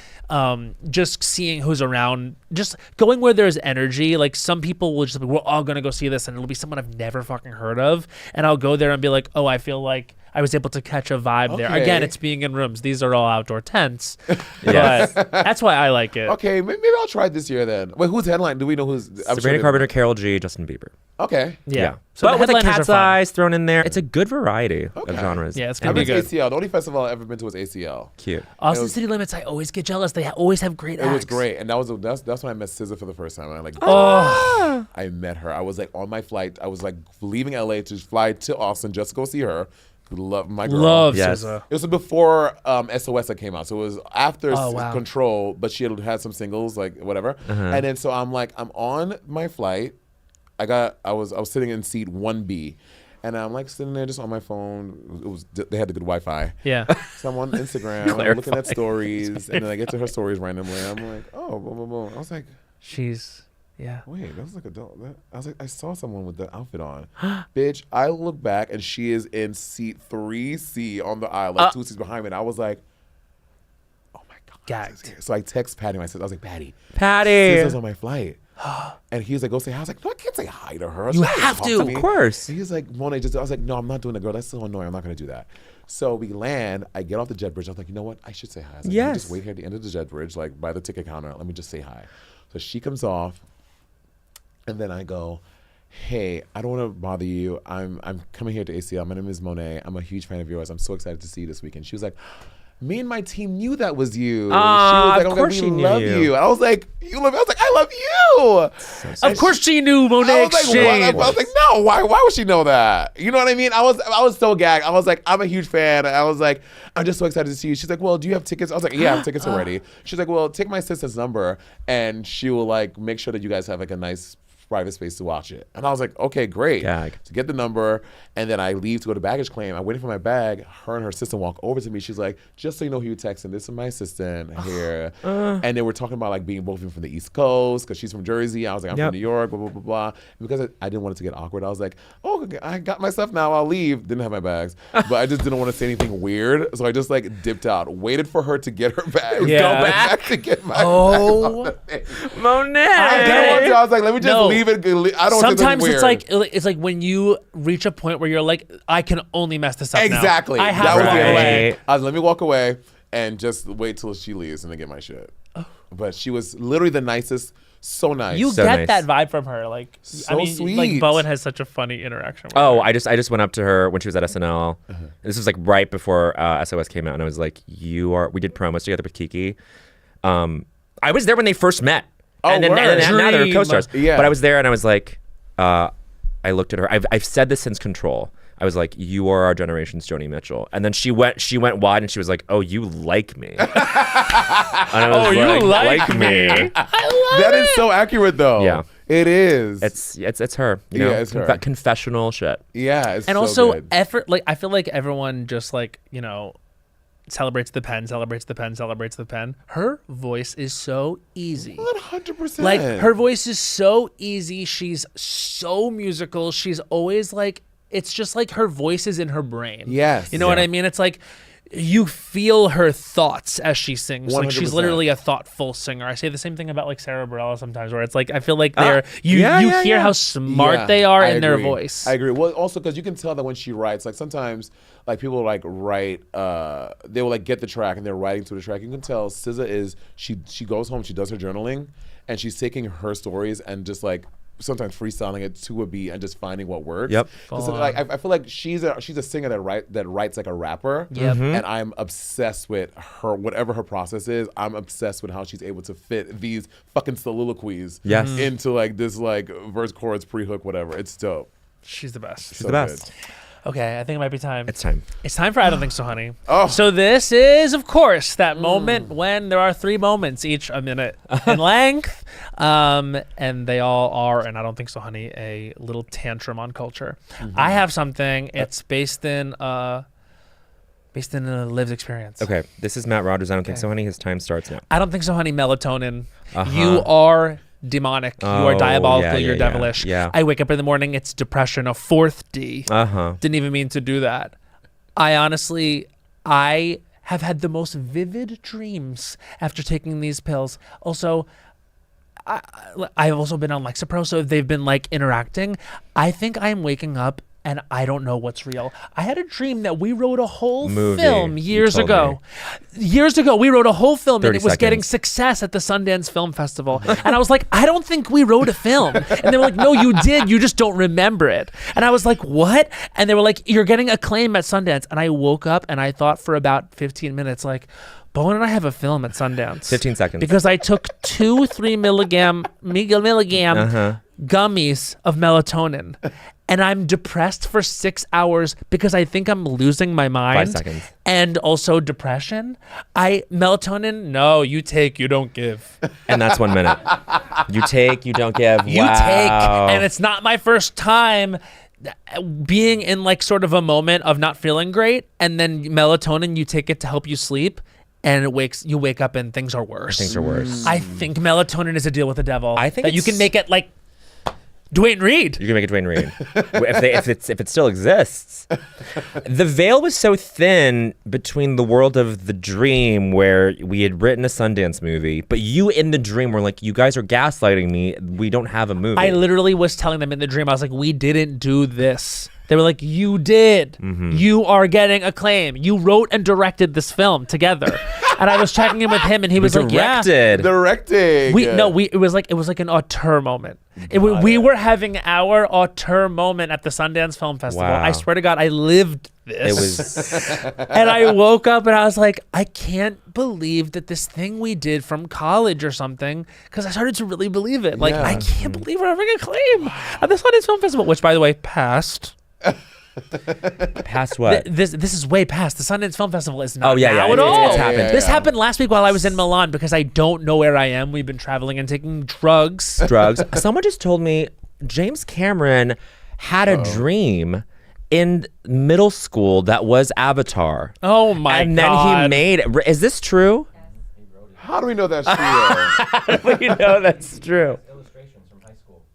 A: just seeing who's around, just going where there's energy. Like some people will just be, we're all gonna go see this, and it'll be someone I've never fucking heard of, and I'll go there and be like, oh, I feel like I was able to catch a vibe there.
D: Okay.
A: Again, it's being in rooms. These are all outdoor tents,
B: Yes.
A: but that's why I like it.
D: Okay, maybe I'll try it this year then. Wait, who's headline? Do we know who's? I'm
B: Sabrina
D: sure
B: Carpenter, Carol G, Justin Bieber.
D: Okay.
A: Yeah.
B: So but
A: the
B: with the
A: headliners
B: cat's
A: are fun.
B: eyes thrown in there, it's a good variety
D: Okay.
B: of genres.
A: Yeah, it's
D: I've
A: gonna be
D: been to
A: good.
D: ACL. The only festival I've ever been to was ACL.
B: Cute.
A: Austin
D: It was-
A: City Limits, I always get jealous. They always have great
D: It was
A: acts.
D: great, and that's when I met SZA for the first time. And I like,
A: Oh,
D: I met her. I was like on my flight. I was like leaving LA to fly to Austin just to go see her. Love my girl.
A: love
B: Yes.
A: SZA.
D: It was before SOS that came out, so it was after
A: Oh, wow.
D: Control, but she had some singles, like whatever. And then so I'm like, I'm on my flight. I was sitting in seat 1B, and I'm like sitting there just on my phone. They had the good Wi-Fi.
A: Yeah.
D: So I'm on Instagram, I'm looking at stories, and then I get to her stories randomly. And I'm like, oh, boom, boom, boom. I was like,
A: She's, yeah.
D: wait, that was like I was like, I saw someone with that outfit on. Bitch, I look back and she is in seat 3C on the aisle, like 2 seats behind me. And I was like, oh my God.
A: Gagged.
D: SZA's here. So I text Patty, I was like, Patty,
B: Patty.
D: SZA's on my flight. And he was like, go say hi. I was like, no, I can't say hi to her.
A: You
D: She doesn't
A: have
D: talk
A: to.
D: me.
B: Of course.
D: He was like, Monet, I was like, no, I'm not doing that, girl. That's so annoying. I'm not going to do that. So we land. I get off the jet bridge. I was like, you know what? I should say hi. I was like, let me
B: Yes.
D: just wait here at the end of the jet bridge, like by the ticket counter. Let me just say hi. So she comes off. And then I go, hey, I don't want to bother you. I'm coming here to ACL. My name is Monet. I'm a huge fan of yours. I'm so excited to see you this weekend. She was like, me and my team knew that was you.
B: Of course she knew
D: love you. I was like, you love me? I was like, I love you.
A: Of course she knew Monét X Change.
D: I was like, no, why would she know that? You know what I mean? I was so gagged. I was like, I'm a huge fan. I was like, I'm just so excited to see you. She's like, well, do you have tickets? I was like, yeah, I have tickets already. She's like, well, take my sister's number and she will like make sure that you guys have like a nice private space to watch it. And I was like, okay, great.
B: Gag.
D: To get the number, and then I leave to go to baggage claim. I'm waiting for my bag. Her and her assistant walk over to me. She's like, just so you know who you're texting, this is my assistant here. And they were talking about like being both of them from the East Coast, because she's from Jersey. I was like, I'm from New York, blah, blah, blah, blah. And because I didn't want it to get awkward, I was like, oh, I got my stuff now, I'll leave. Didn't have my bags. But I just didn't want to say anything weird. So I just like dipped out, waited for her to get her bag, go back to get my bag.
B: Monet.
D: I was like, let me just leave it. I don't want to say
A: Sometimes
D: weird.
A: it's like when you reach a point where you're like, I can only mess this up now.
D: Exactly.
A: I have
D: that was
A: to
D: the
A: go
D: other
A: away.
D: way. I was let me walk away and just wait till she leaves and then get my shit. But she was literally the nicest. So nice.
A: You
B: So
A: get
B: nice.
A: that vibe from her. Like,
D: So
A: I mean,
D: sweet.
A: like Bowen has such a funny interaction with
B: Oh,
A: her.
B: I just went up to her when she was at SNL. This was like right before SOS came out, and I was like, we did promos together with Kiki. I was there when they first met. And then
D: word.
B: now they're
A: Dream.
B: co-stars.
D: Yeah.
B: But I was there and I was like, I looked at her. I've said this since Control. I was like, you are our generation's Joni Mitchell. And then she went wide and she was like, oh, you like me. And I was
A: you like me.
D: That is so accurate though.
B: Yeah.
D: It is.
B: It's her. You know?
D: Yeah, it's her.
B: Confessional shit.
D: Yeah. It's
A: And
D: so
A: also
D: good.
A: effort. Like, I feel like everyone just like, celebrates the pen. Her voice is so easy.
D: 100%.
A: Like, her voice is so easy. She's so musical. She's always like, it's just like her voice is in her brain.
D: Yes.
A: You know what I mean? It's like you feel her thoughts as she sings. Like, she's
D: 100%.
A: literally a thoughtful singer. I say the same thing about like Sarah Bareilles sometimes, where it's like I feel like they're you hear how smart
D: Yeah,
A: they are
D: I
A: in their
D: agree.
A: voice.
D: I agree. Well, also because you can tell that when she writes, like sometimes like people like write, they will like get the track and they're writing to the track. You can tell SZA is she goes home, she does her journaling, and she's taking her stories and just like sometimes freestyling it to a beat and just finding what works.
B: Yep.
D: 'Cause, like I feel like she's a singer that writes like a rapper.
A: Yep.
D: And I'm obsessed with her, whatever her process is. I'm obsessed with how she's able to fit these fucking soliloquies
B: Yes.
D: into like this like verse, chorus, pre-hook, whatever. It's dope.
A: She's the best.
B: She's the best.
A: Okay, I think it might be time.
B: It's time.
A: It's time for I Don't Think So, Honey.
D: Oh.
A: So this is, of course, that moment when there are 3 moments, each a minute in length, and they all are, and I Don't Think So, Honey, a little tantrum on culture. I have something. It's based in a lived experience.
B: Okay, this is Matt Rogers. I don't think so, honey. His time starts now.
A: I Don't Think So, Honey, melatonin. You are demonic. You are
B: Oh,
A: diabolical.
B: yeah,
A: You're
B: yeah,
A: devilish.
B: yeah.
A: I wake up in the morning. It's depression, a 4th D. Didn't even mean to do that. I have had the most vivid dreams after taking these pills. Also, I've also been on Lexapro, so they've been like interacting. I think I'm waking up and I don't know what's real. I had a dream that we wrote a whole
B: Movie.
A: film
B: You
A: years
B: told
A: ago. Years ago, we wrote a whole film and
B: 30
A: it was getting
B: seconds.
A: success at the Sundance Film Festival. And I was like, I don't think we wrote a film. And they were like, no, you did. You just don't remember it. And I was like, what? And they were like, you're getting acclaim at Sundance. And I woke up and I thought for about 15 minutes, like, Bowen and I have a film at Sundance.
B: 15 seconds.
A: Because I took 2 3 milligram gummies of melatonin. And I'm depressed for 6 hours because I think I'm losing my mind.
B: 5 seconds.
A: And also depression. Melatonin, no, you take, you don't give.
B: And that's 1 minute. You take, you don't give.
A: You
B: Wow.
A: take. And it's not my first time being in like sort of a moment of not feeling great. And then melatonin, you take it to help you sleep. And you wake up and things are worse.
B: Things are worse.
A: I think melatonin is a deal with the devil.
B: I think
A: that you
B: it's-
A: can make it like Dwayne Reed.
B: You can make it Dwayne Reed if it still exists. The veil was so thin between the world of the dream, where we had written a Sundance movie, but you in the dream were like, "You guys are gaslighting me. We don't have a movie."
A: I literally was telling them in the dream, I was like, we didn't do this. They were like, you did. You are getting acclaim. You wrote and directed this film together. And I was checking in with him, and he was like, "Yeah."
D: Directing.
A: It was like an auteur moment. We were having our auteur moment at the Sundance Film Festival.
B: Wow.
A: I swear to God, I lived this.
B: It was
A: And I woke up and I was like, I can't believe that this thing we did from college or something, because I started to really believe it. Like, I can't believe we're having a claim at the Sundance Film Festival, which, by the way, passed.
B: past what?
A: This is way past. The Sundance Film Festival is not now at
B: it's
A: all.
B: happened.
A: This happened last week while I was in Milan because I don't know where I am. We've been traveling and taking drugs.
B: Someone just told me James Cameron had a dream in middle school that was Avatar.
A: Oh my God.
B: And then he made. Is this true?
D: How do we know that's true?
B: How do we know that's true?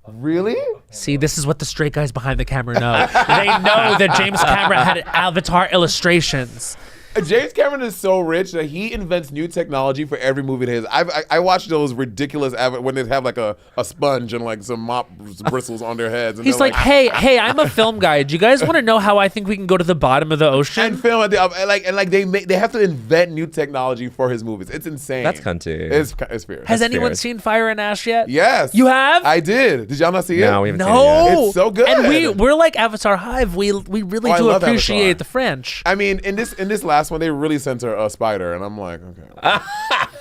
D: Really?
A: See, this is what the straight guys behind the camera know. They know that James Cameron had Avatar illustrations.
D: James Cameron is so rich that he invents new technology for every movie of his. I watched those ridiculous when they have like a sponge and like some mop bristles on their heads. And
A: He's like, hey, I'm a film guy. Do you guys want to know how I think we can go to the bottom of the ocean?
D: And film at the, they have to invent new technology for his movies. It's insane.
B: That's cunty.
D: It's fierce.
A: Has anyone seen Fire and Ash yet?
D: Yes.
A: You have?
D: I did. Did y'all not see it?
B: No, we haven't seen it
A: No.
B: yet.
D: It's so good.
A: And we're like Avatar Hive. We really
D: I
A: do
D: love
A: appreciate
D: Avatar.
A: the French.
D: I mean, in this last one, they really censor a spider, and I'm like, okay.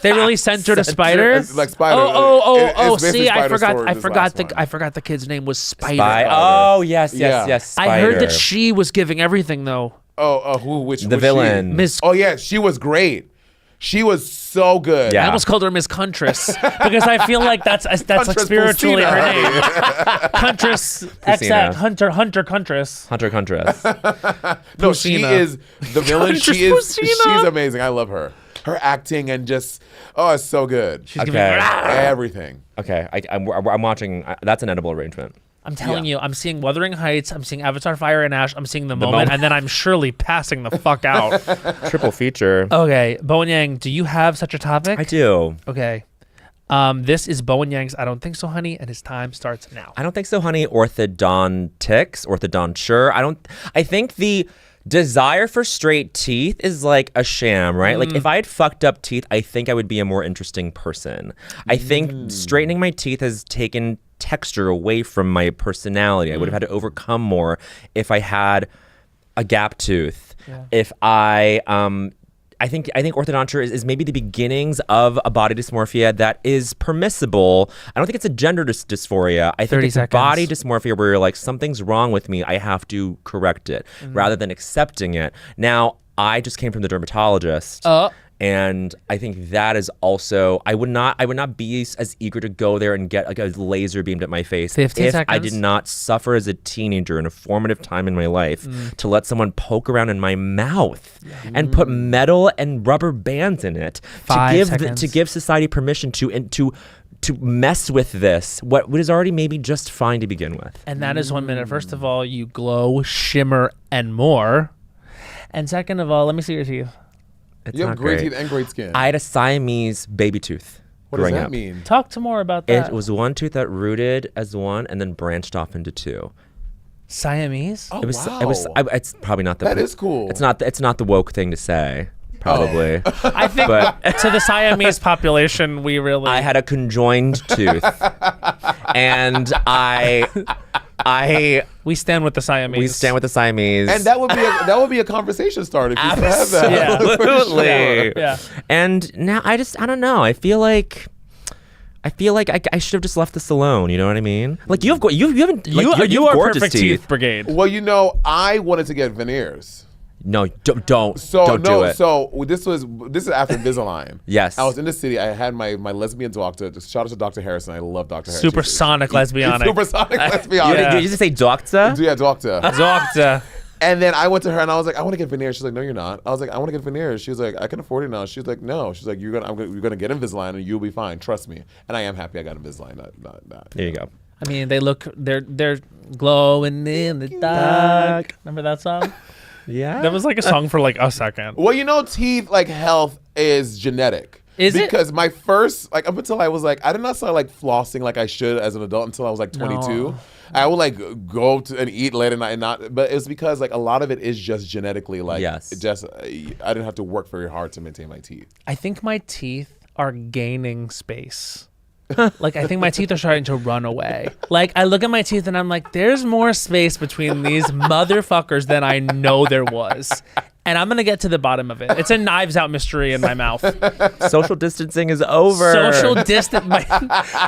A: They really censored a spider.
D: It's like spider.
A: Oh!
D: It's basically
A: See, I
D: Spider
A: forgot.
D: Sword,
A: I
D: this
A: forgot
D: last
A: the
D: one.
A: I forgot the kid's name was Spider.
B: Oh yes,
A: I heard that she was giving everything though.
D: Which
B: the villain.
A: Miss.
D: Oh yeah, she was great. She was so good.
B: Yeah.
A: I almost called her Miss Huntress because I feel like that's like
D: Huntress
A: spiritually her
D: Pulsina.
A: name. Huntress, XX, Hunter, Huntress.
D: No, she
A: Pulsina.
D: is the villain.
A: Huntress
D: She's
A: Pulsina.
D: amazing. I love her. Her acting and just it's so good.
A: She's giving
D: Everything.
B: Okay, I'm watching. That's an edible arrangement.
A: I'm telling you, I'm seeing Wuthering Heights, I'm seeing Avatar Fire and Ash, I'm seeing The Moment, and then I'm surely passing the fuck out.
B: Triple feature.
A: Okay, Bowen Yang, do you have such a topic?
B: I do.
A: Okay. This is Bowen Yang's I Don't Think So, Honey, and his time starts now.
B: I don't think so, honey. Orthodonture. I think the desire for straight teeth is like a sham, right? Like if I had fucked up teeth, I think I would be a more interesting person. I think straightening my teeth has taken texture away from my personality. I would have had to overcome more if I had a gap tooth.
A: Yeah.
B: If I think orthodonture is maybe the beginnings of a body dysmorphia that is permissible. I don't think it's a gender dysphoria. I think it's a body dysmorphia where you're like, something's wrong with me. I have to correct it rather than accepting it. Now, I just came from the dermatologist. And I think that is also, I would not be as eager to go there and get like a laser beamed at my face
A: 15
B: if
A: seconds.
B: I did not suffer as a teenager in a formative time in my life to let someone poke around in my mouth and put metal and rubber bands in it
A: 5 seconds.
B: to give society permission to mess with this, what is already maybe just fine to begin with.
A: And that is 1 minute. First of all, you glow, shimmer, and more. And second of all, let me see your teeth.
B: It's
D: You have
B: not
D: great
B: great.
D: teeth and great skin.
B: I had a Siamese baby tooth
D: What does
B: growing
D: that
B: up.
D: mean?
A: Talk to more about that.
B: It was one tooth that rooted as one and then branched off into two.
A: Siamese?
D: Oh,
B: It was.
D: wow.
B: It's probably not the.
D: That is cool.
B: It's not the woke thing to say. Probably.
A: I think
B: But-
A: to the Siamese population, we really...
B: I had a conjoined tooth, and
A: we stand with the Siamese.
B: we stand with the Siamese.
D: And that would be a conversation starter if you still have that.
A: Yeah.
D: For sure.
B: Absolutely.
A: Yeah.
B: And now I don't know. I feel like I should have just left this alone. You know what I mean? Like you haven't. Like,
A: You
B: have
A: are
B: gorgeous
A: perfect teeth brigade.
D: Well, I wanted to get veneers.
B: No, don't do it.
D: So this is after Invisalign.
B: Yes.
D: I was in the city. I had my lesbian doctor. Shout out to Dr. Harrison. I love Dr. Harrison.
A: Supersonic lesbianic.
D: Supersonic lesbianic.
A: Yeah.
B: Did you just say doctor?
D: Yeah, doctor.
A: Doctor.
D: And then I went to her and I was like, I want to get veneers. She's like, no, you're not. I was like, I want to get veneers. She was like, I can afford it now. She's like, no. She's like, you're gonna get Invisalign and you'll be fine. Trust me. And I am happy I got Invisalign.
B: There you go.
A: I mean, they're glowing in the dark. Remember that song?
B: Yeah.
A: That was like a song for like a second.
D: Well, teeth health is genetic.
A: Is it?
D: Because my first, like, up until I was like, I did not start like flossing like I should as an adult until I was like 22.
A: No.
D: I would like go to and eat late at night and not, but it's because like a lot of it is just genetically, like,
B: Yes.
D: it just I didn't have to work very hard to maintain my teeth.
A: I think my teeth are gaining space. Like, I think my teeth are starting to run away. Like, I look at my teeth and I'm like, there's more space between these motherfuckers than I know there was. And I'm going to get to the bottom of it. It's a Knives Out mystery in my mouth.
B: Social distancing is over.
A: Social distance.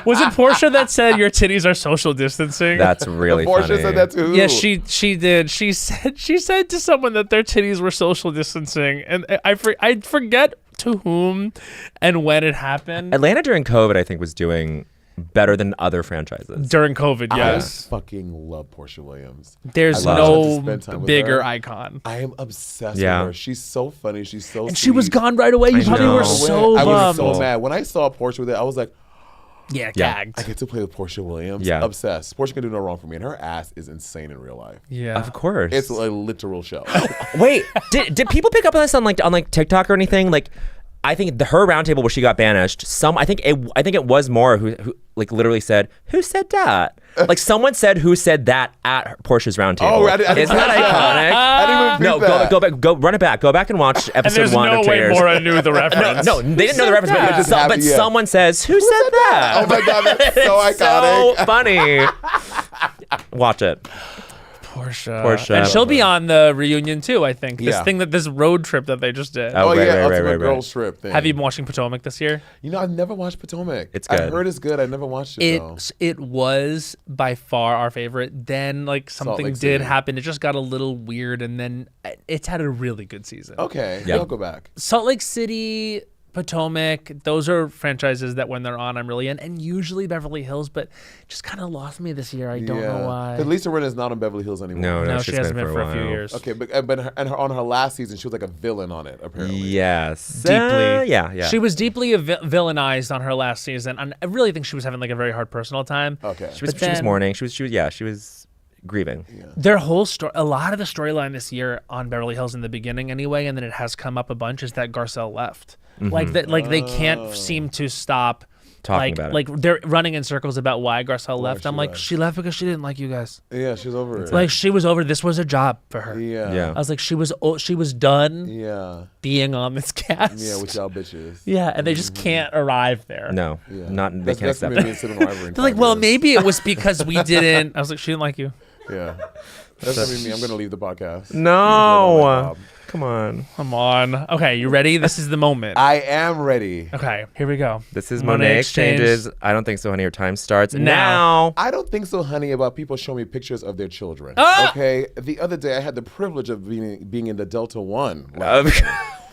A: Was it Portia that said your titties are social distancing?
B: That's really
D: Portia
B: funny.
D: said that too.
A: Yeah, she did. She said to someone that their titties were social distancing, and I forget to whom and when it happened.
B: Atlanta during COVID, I think, was doing better than other franchises.
A: During COVID, yes.
D: I fucking love Portia Williams.
A: There's
D: I love to
A: no
D: spend time with
A: bigger
D: her.
A: icon.
D: I am obsessed
B: Yeah.
D: with her. She's so funny. She's so
A: And
D: sweet.
A: she was gone right away. You
B: I
A: probably
B: know.
A: were so
D: I was
A: bummed.
D: so mad. When I saw Portia with it, I was like,
A: Yeah,
B: Yeah.
A: gagged.
D: I get to play with Portia Williams.
B: Yeah.
D: Obsessed. Portia can do no wrong for me. And her ass is insane in real life.
A: Yeah.
B: Of course.
D: It's a literal show.
B: Wait, did people pick up on this on like TikTok or anything? Like, I think her roundtable where she got banished. I think it was Maura who like literally said, "Who said that?" Like someone said, "Who said that?" at Portia's roundtable.
D: Oh, I didn't
B: Isn't that
D: catch that.
B: iconic?
D: I didn't even
B: No,
D: think that.
B: go back, go run it back, go back and watch
A: And
B: episode
A: there's
B: 1
A: no
B: of
A: way
B: Traitors.
A: Maura knew the reference.
B: No, they didn't know the reference,
D: that? Just happy,
B: but
D: yeah.
B: someone says, "Who said that?"
D: Oh my God, that's so
B: It's
D: iconic.
B: so funny. Watch it.
A: Portia. And she'll be on the reunion too, I think.
D: Yeah.
A: This road trip that they just did.
B: Oh,
D: Oh,
B: right,
D: yeah,
B: right,
D: Ultimate
B: right, right.
D: Girls Trip thing.
A: Have you been watching Potomac this year?
D: You know, I've never watched Potomac.
B: It's good.
D: I heard it's good. I never watched it though.
A: It was by far our favorite. Then like something
D: Lake
A: did
D: City.
A: happen. It just got a little weird, and then it's had a really good season.
D: Okay,
B: Yeah.
D: I'll go back.
A: Salt Lake City, Potomac, those are franchises that when they're on, I'm really in. And usually Beverly Hills, but just kind of lost me this year. I don't know why.
D: Because Lisa Rinna is not on Beverly Hills anymore.
B: No,
A: No,
B: she's
A: she hasn't been for a few
B: while.
A: years.
D: Okay, but on her last season, she was like a villain on it, apparently.
B: Yes.
A: Deeply.
B: Yeah.
A: She was deeply villainized on her last season, and I really think she was having like a very hard personal time.
D: Okay.
B: She was
A: But then-
B: mourning. She was grieving.
A: Their whole story, a lot of the storyline this year on Beverly Hills in the beginning anyway, and then it has come up a bunch, is that Garcelle left. Like that, like they can't seem to stop
B: Talking about it.
A: Like they're running in circles about why Garcelle left.
D: she
A: I'm like,
D: left.
A: she left because she didn't like you guys.
D: Yeah, she's over it.
A: Like she was over. This was a job for her.
D: Yeah.
B: Yeah.
A: I was like, she was done
D: Yeah.
A: being on this cast.
D: Yeah, with y'all bitches.
A: Yeah, and they just can't arrive there.
B: No,
D: Yeah.
B: not they
D: That's,
B: can't
D: that's
B: accept
D: maybe
B: it.
D: instead of rivalry in
A: They're like,
D: 5
A: well,
D: years.
A: maybe it was because we didn't. I was like, she didn't like you.
D: Yeah. That's gonna be me. I'm gonna leave the podcast.
B: No, come on.
A: Come on. Okay, you ready? This is the moment.
D: I am ready.
A: Okay, here we go.
B: This is
A: Monét
B: Monét
A: X Change.
B: Exchanges. I don't think so, honey. Your time starts
A: Now.
B: now.
D: I don't think so, honey, about people showing me pictures of their children.
A: Ah!
D: Okay. The other day, I had the privilege of being in the Delta One.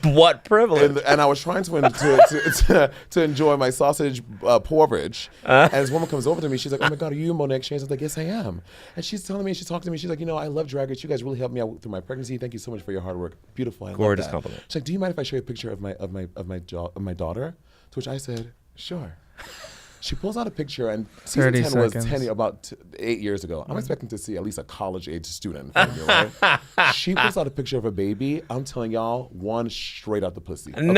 B: What privilege.
D: And I was trying to enjoy my sausage porridge. And this woman comes over to me. She's like, "Oh my God, are you Monét X Change?" I was like, "Yes, I am." And she's telling me, she's talking to me. She's like, "You know, I love Drag Race. You guys really helped me out through my pregnancy. Thank you so much for your hard work. Beautiful. I love
B: Gorgeous
D: that."
B: compliment.
D: She's like, "Do you mind if I show you a picture of my daughter?" To which I said, "Sure." She pulls out a picture, and season
A: 30
D: 10 was
A: seconds.
D: about 8 years ago. I'm expecting to see at least a college-age student. Right? She pulls out a picture of a baby. I'm telling y'all, one straight out the pussy. Okay?
B: No!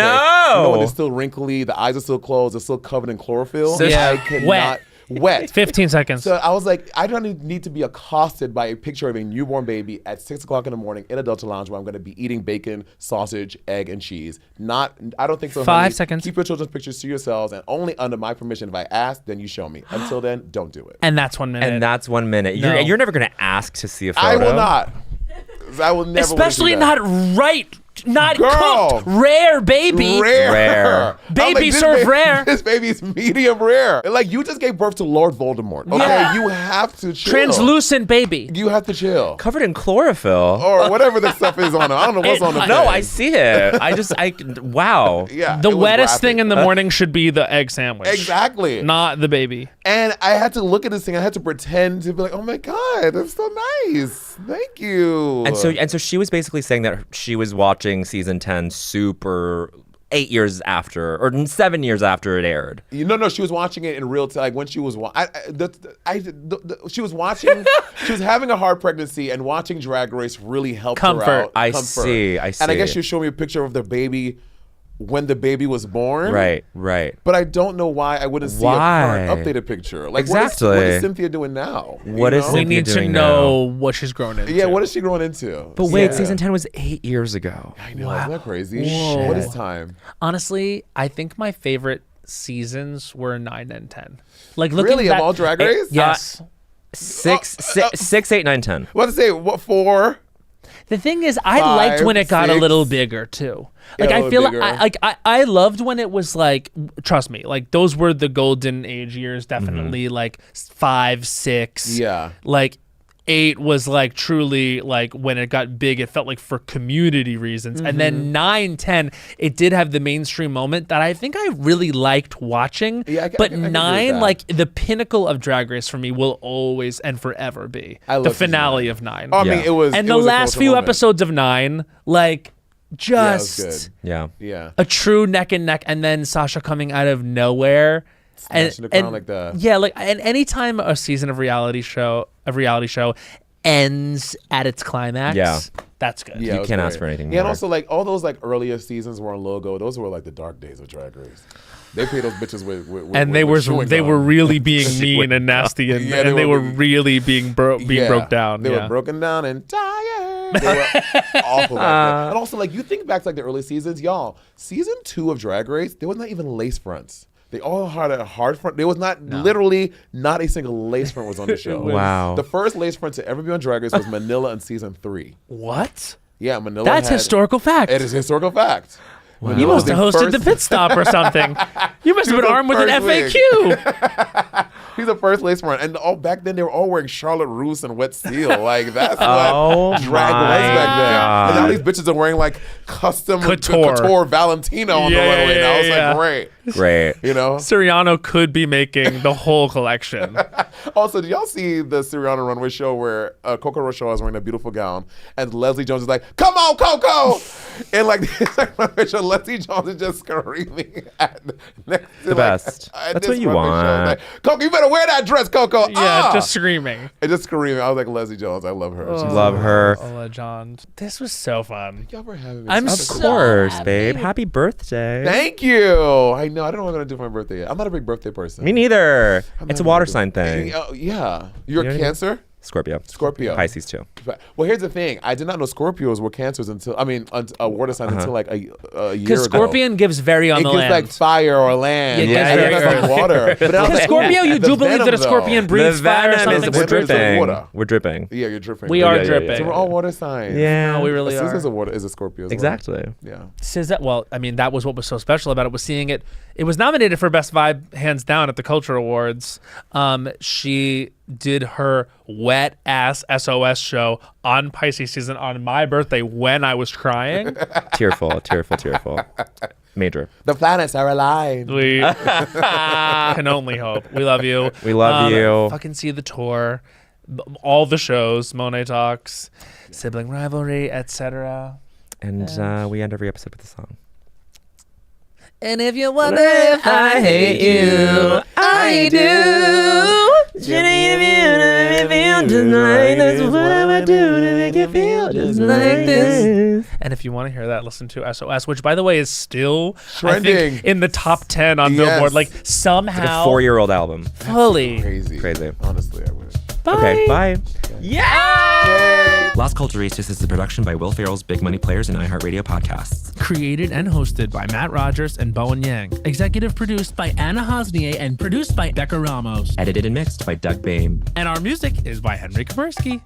D: You know when it's still wrinkly, the eyes are still closed, it's still covered in chlorophyll.
A: Yeah.
D: I cannot.
A: Wet.
D: Wet.
A: 15 seconds.
D: So I was like, I don't need to be accosted by a picture of a newborn baby at 6 o'clock in the morning in a Delta Lounge where I'm going to be eating bacon, sausage, egg, and cheese. I don't think so.
A: 5
D: honey.
A: seconds.
D: Keep your children's pictures to yourselves and only under my permission. If I ask, then you show me. Until then, don't do it.
A: and that's 1 minute.
B: And that's 1 minute.
A: No.
B: You're never gonna ask to see a photo.
D: I will not. I will never. wanna
A: especially
D: do that.
A: not right, not
D: Girl.
A: cooked, rare baby.
B: Rare.
D: I'm
A: Baby
D: this
A: served rare.
D: This baby is medium rare. Like, you just gave birth to Lord Voldemort. Okay,
A: Yeah.
D: you have to chill.
A: Translucent baby.
D: You have to chill.
B: Covered in chlorophyll.
D: Or whatever the stuff is on it. I don't know what's on the
B: No,
D: thing.
B: I see it. Wow.
D: Yeah.
A: The
D: it was
A: wettest
D: graphic.
A: thing in the morning should be the egg sandwich.
D: Exactly.
A: Not the baby.
D: And I had to look at this thing. I had to pretend to be like, oh my God, that's so nice. Thank you.
B: And so she was basically saying that she was watching season 10 super 8 years after, or 7 years after it aired.
D: No, she was watching it in real time. Like when she was, she was watching. She was having a hard pregnancy, and watching Drag Race really helped her
A: Comfort.
D: out.
B: I see.
D: And I guess she was showing me a picture of their baby when the baby was born.
B: Right.
D: But I don't know why I wouldn't see a current updated picture. Like,
B: Exactly.
D: What is Cynthia doing now?
B: What is
A: We
B: Cynthia
A: need to
B: doing
A: know
B: now?
A: what she's grown into.
D: Yeah, what is she growing into?
B: But wait,
D: Yeah.
B: season 10 was 8 years ago.
D: I know, isn't that crazy?
A: Whoa.
D: What is time?
A: Honestly, I think my favorite seasons were 9 and 10. Like looking
D: Really,
A: back,
D: of all Drag Race?
A: yes.
B: 6, 8, 9, 10.
D: What to say? What 4?
A: The thing is, I
D: 5,
A: liked when it got a
D: 6.
A: little bigger too. Like
D: Yeah, a
A: I feel
D: little
A: like I loved when it was like, trust me, like those were the golden age years. Definitely like 5, 6.
D: Yeah.
A: Like 8 was like truly like when it got big, it felt like for community reasons. And then 9, 10, it did have the mainstream moment that I think I really liked watching.
D: Yeah,
A: but
D: I can agree with
A: 9,
D: that.
A: like the pinnacle of Drag Race for me will always and forever be
D: I love
A: the
D: season
A: finale
D: 9.
A: of 9.
D: Oh, I mean,
B: Yeah.
D: it was.
A: And
D: it
A: the
D: was a
A: last
D: cultural
A: few
D: moment.
A: episodes of 9, like
D: Yeah, it was
A: just
D: good.
B: Yeah.
D: Yeah.
A: a true neck and neck, and then Sasha coming out of nowhere.
D: Smashing the crown like that.
A: Yeah, like and anytime a season of reality show ends at its climax,
B: Yeah.
A: that's good.
D: Yeah,
B: You
D: it was
B: can't
D: great.
B: ask for anything
D: Yeah, and
B: more.
D: also like all those like earlier seasons were on Logo. Those were like the dark days of Drag Race. They paid those bitches with
A: And
D: with chewing
A: they
D: gum.
A: were really being mean and nasty, and,
D: Yeah,
A: and they were
D: being-
A: really being broke down.
D: They
A: yeah.
D: were broken down and tired. They were awful back then. And also, like, you think back to like the early seasons, y'all. Season 2 of Drag Race, there was not even lace fronts. They all had a hard front. There was literally not a single lace front was on the show.
B: Wow.
D: The first lace front to ever be on Drag Race was Manila in season 3.
A: What?
D: Yeah, Manila.
A: That's
D: had-
A: historical fact.
D: It is historical fact.
A: You
D: Manila
A: must have
D: was
A: hosted
D: the
A: the pit stop or something. You must have been
D: was the
A: armed with an
D: first wig.
A: FAQ.
D: He's the first lace front, and all back then they were all wearing Charlotte Russe and Wet Seal. Like that's
B: Oh
D: what drag
B: my
D: was back then.
B: God.
D: And now these bitches are wearing like custom
A: Couture.
D: Valentino on the
A: Yeah,
D: runway. And I was
A: yeah.
D: like, great.
B: Great.
D: You know.
A: Siriano could be making the whole collection.
D: Also, did y'all see the Siriana runway show where Coco Rochelle was wearing a beautiful gown, and Leslie Jones is like, "Come on, Coco!" And like, this like runway show, Leslie Jones is just screaming at next to,
B: The best.
D: at
B: That's
D: this
B: what you
D: runway show.
B: want.
D: Like, Coco, you better wear that dress, Coco.
A: Yeah, just screaming.
D: and just screaming. I was like, Leslie Jones, I love her. She's
B: Love her.
A: Ola John. This was so fun.
D: Y'all were having me.
A: I'm
B: Of
A: so
B: course,
A: happy.
B: babe. Happy birthday.
D: Thank you. I know. I don't know what I'm gonna do for my birthday yet. I'm not a big birthday person.
B: Me neither. It's a
D: not
B: water
D: gonna
B: sign
D: do-
B: thing.
D: Yeah. You're
B: You know
D: a
B: what I mean?
D: Cancer?
B: Scorpio.
D: Scorpio.
B: Pisces too.
D: Well, here's the thing. I did not know Scorpios were cancers until, water signs until like a year ago.
A: Because Scorpion gives very on
D: It
A: the
D: gives
A: land.
D: like fire or land.
A: Yeah,
D: and
A: it gives
D: it's
A: very
D: like water. But I was
A: Because
D: like,
A: Scorpio, you
D: the
A: do believe that a
D: venom,
A: scorpion
D: though.
A: breathes
B: The
A: fire or
B: venom
A: something.
B: is we're
D: It's like
B: dripping.
D: water.
B: We're dripping.
D: Yeah, you're dripping.
A: We
B: Yeah,
A: are
B: yeah, yeah,
A: dripping.
B: yeah.
D: So we're all water signs.
B: Yeah.
A: No, we really
D: Sis
A: are.
D: is a Scorpio as well.
B: Exactly.
D: Yeah.
A: Well, I mean, that was what was so special about it, was seeing it. It was nominated for Best Vibe, hands down, at the Culture Awards. She did her wet ass SOS show on Pisces season on my birthday when I was crying.
B: Tearful. Major.
D: The planets are aligned.
A: We can only hope. We love you.
B: We love you.
A: Fucking see the tour, all the shows, Monét Talks, Sibling Rivalry, etc.
B: And we end every episode with a song.
A: And if you wonder if I hate you, I do. Like this. And if you want to hear that, listen to SOS, which by the way is still I
D: Trending.
A: think, in the top 10 on
D: Yes.
A: Billboard. Like
B: Like
A: somehow
B: a 4-year-old album.
A: fully.
D: Crazy. Honestly, I wish.
B: Okay, bye.
A: Yeah.
B: Las Culturistas is a production by Will Ferrell's Big Money Players and iHeartRadio podcasts.
A: Created and hosted by Matt Rogers and Bowen Yang. Executive produced by Anna Hosnier and produced by Becca Ramos.
B: Edited and mixed by Doug Bain.
A: And our music is by Henry Kapersky.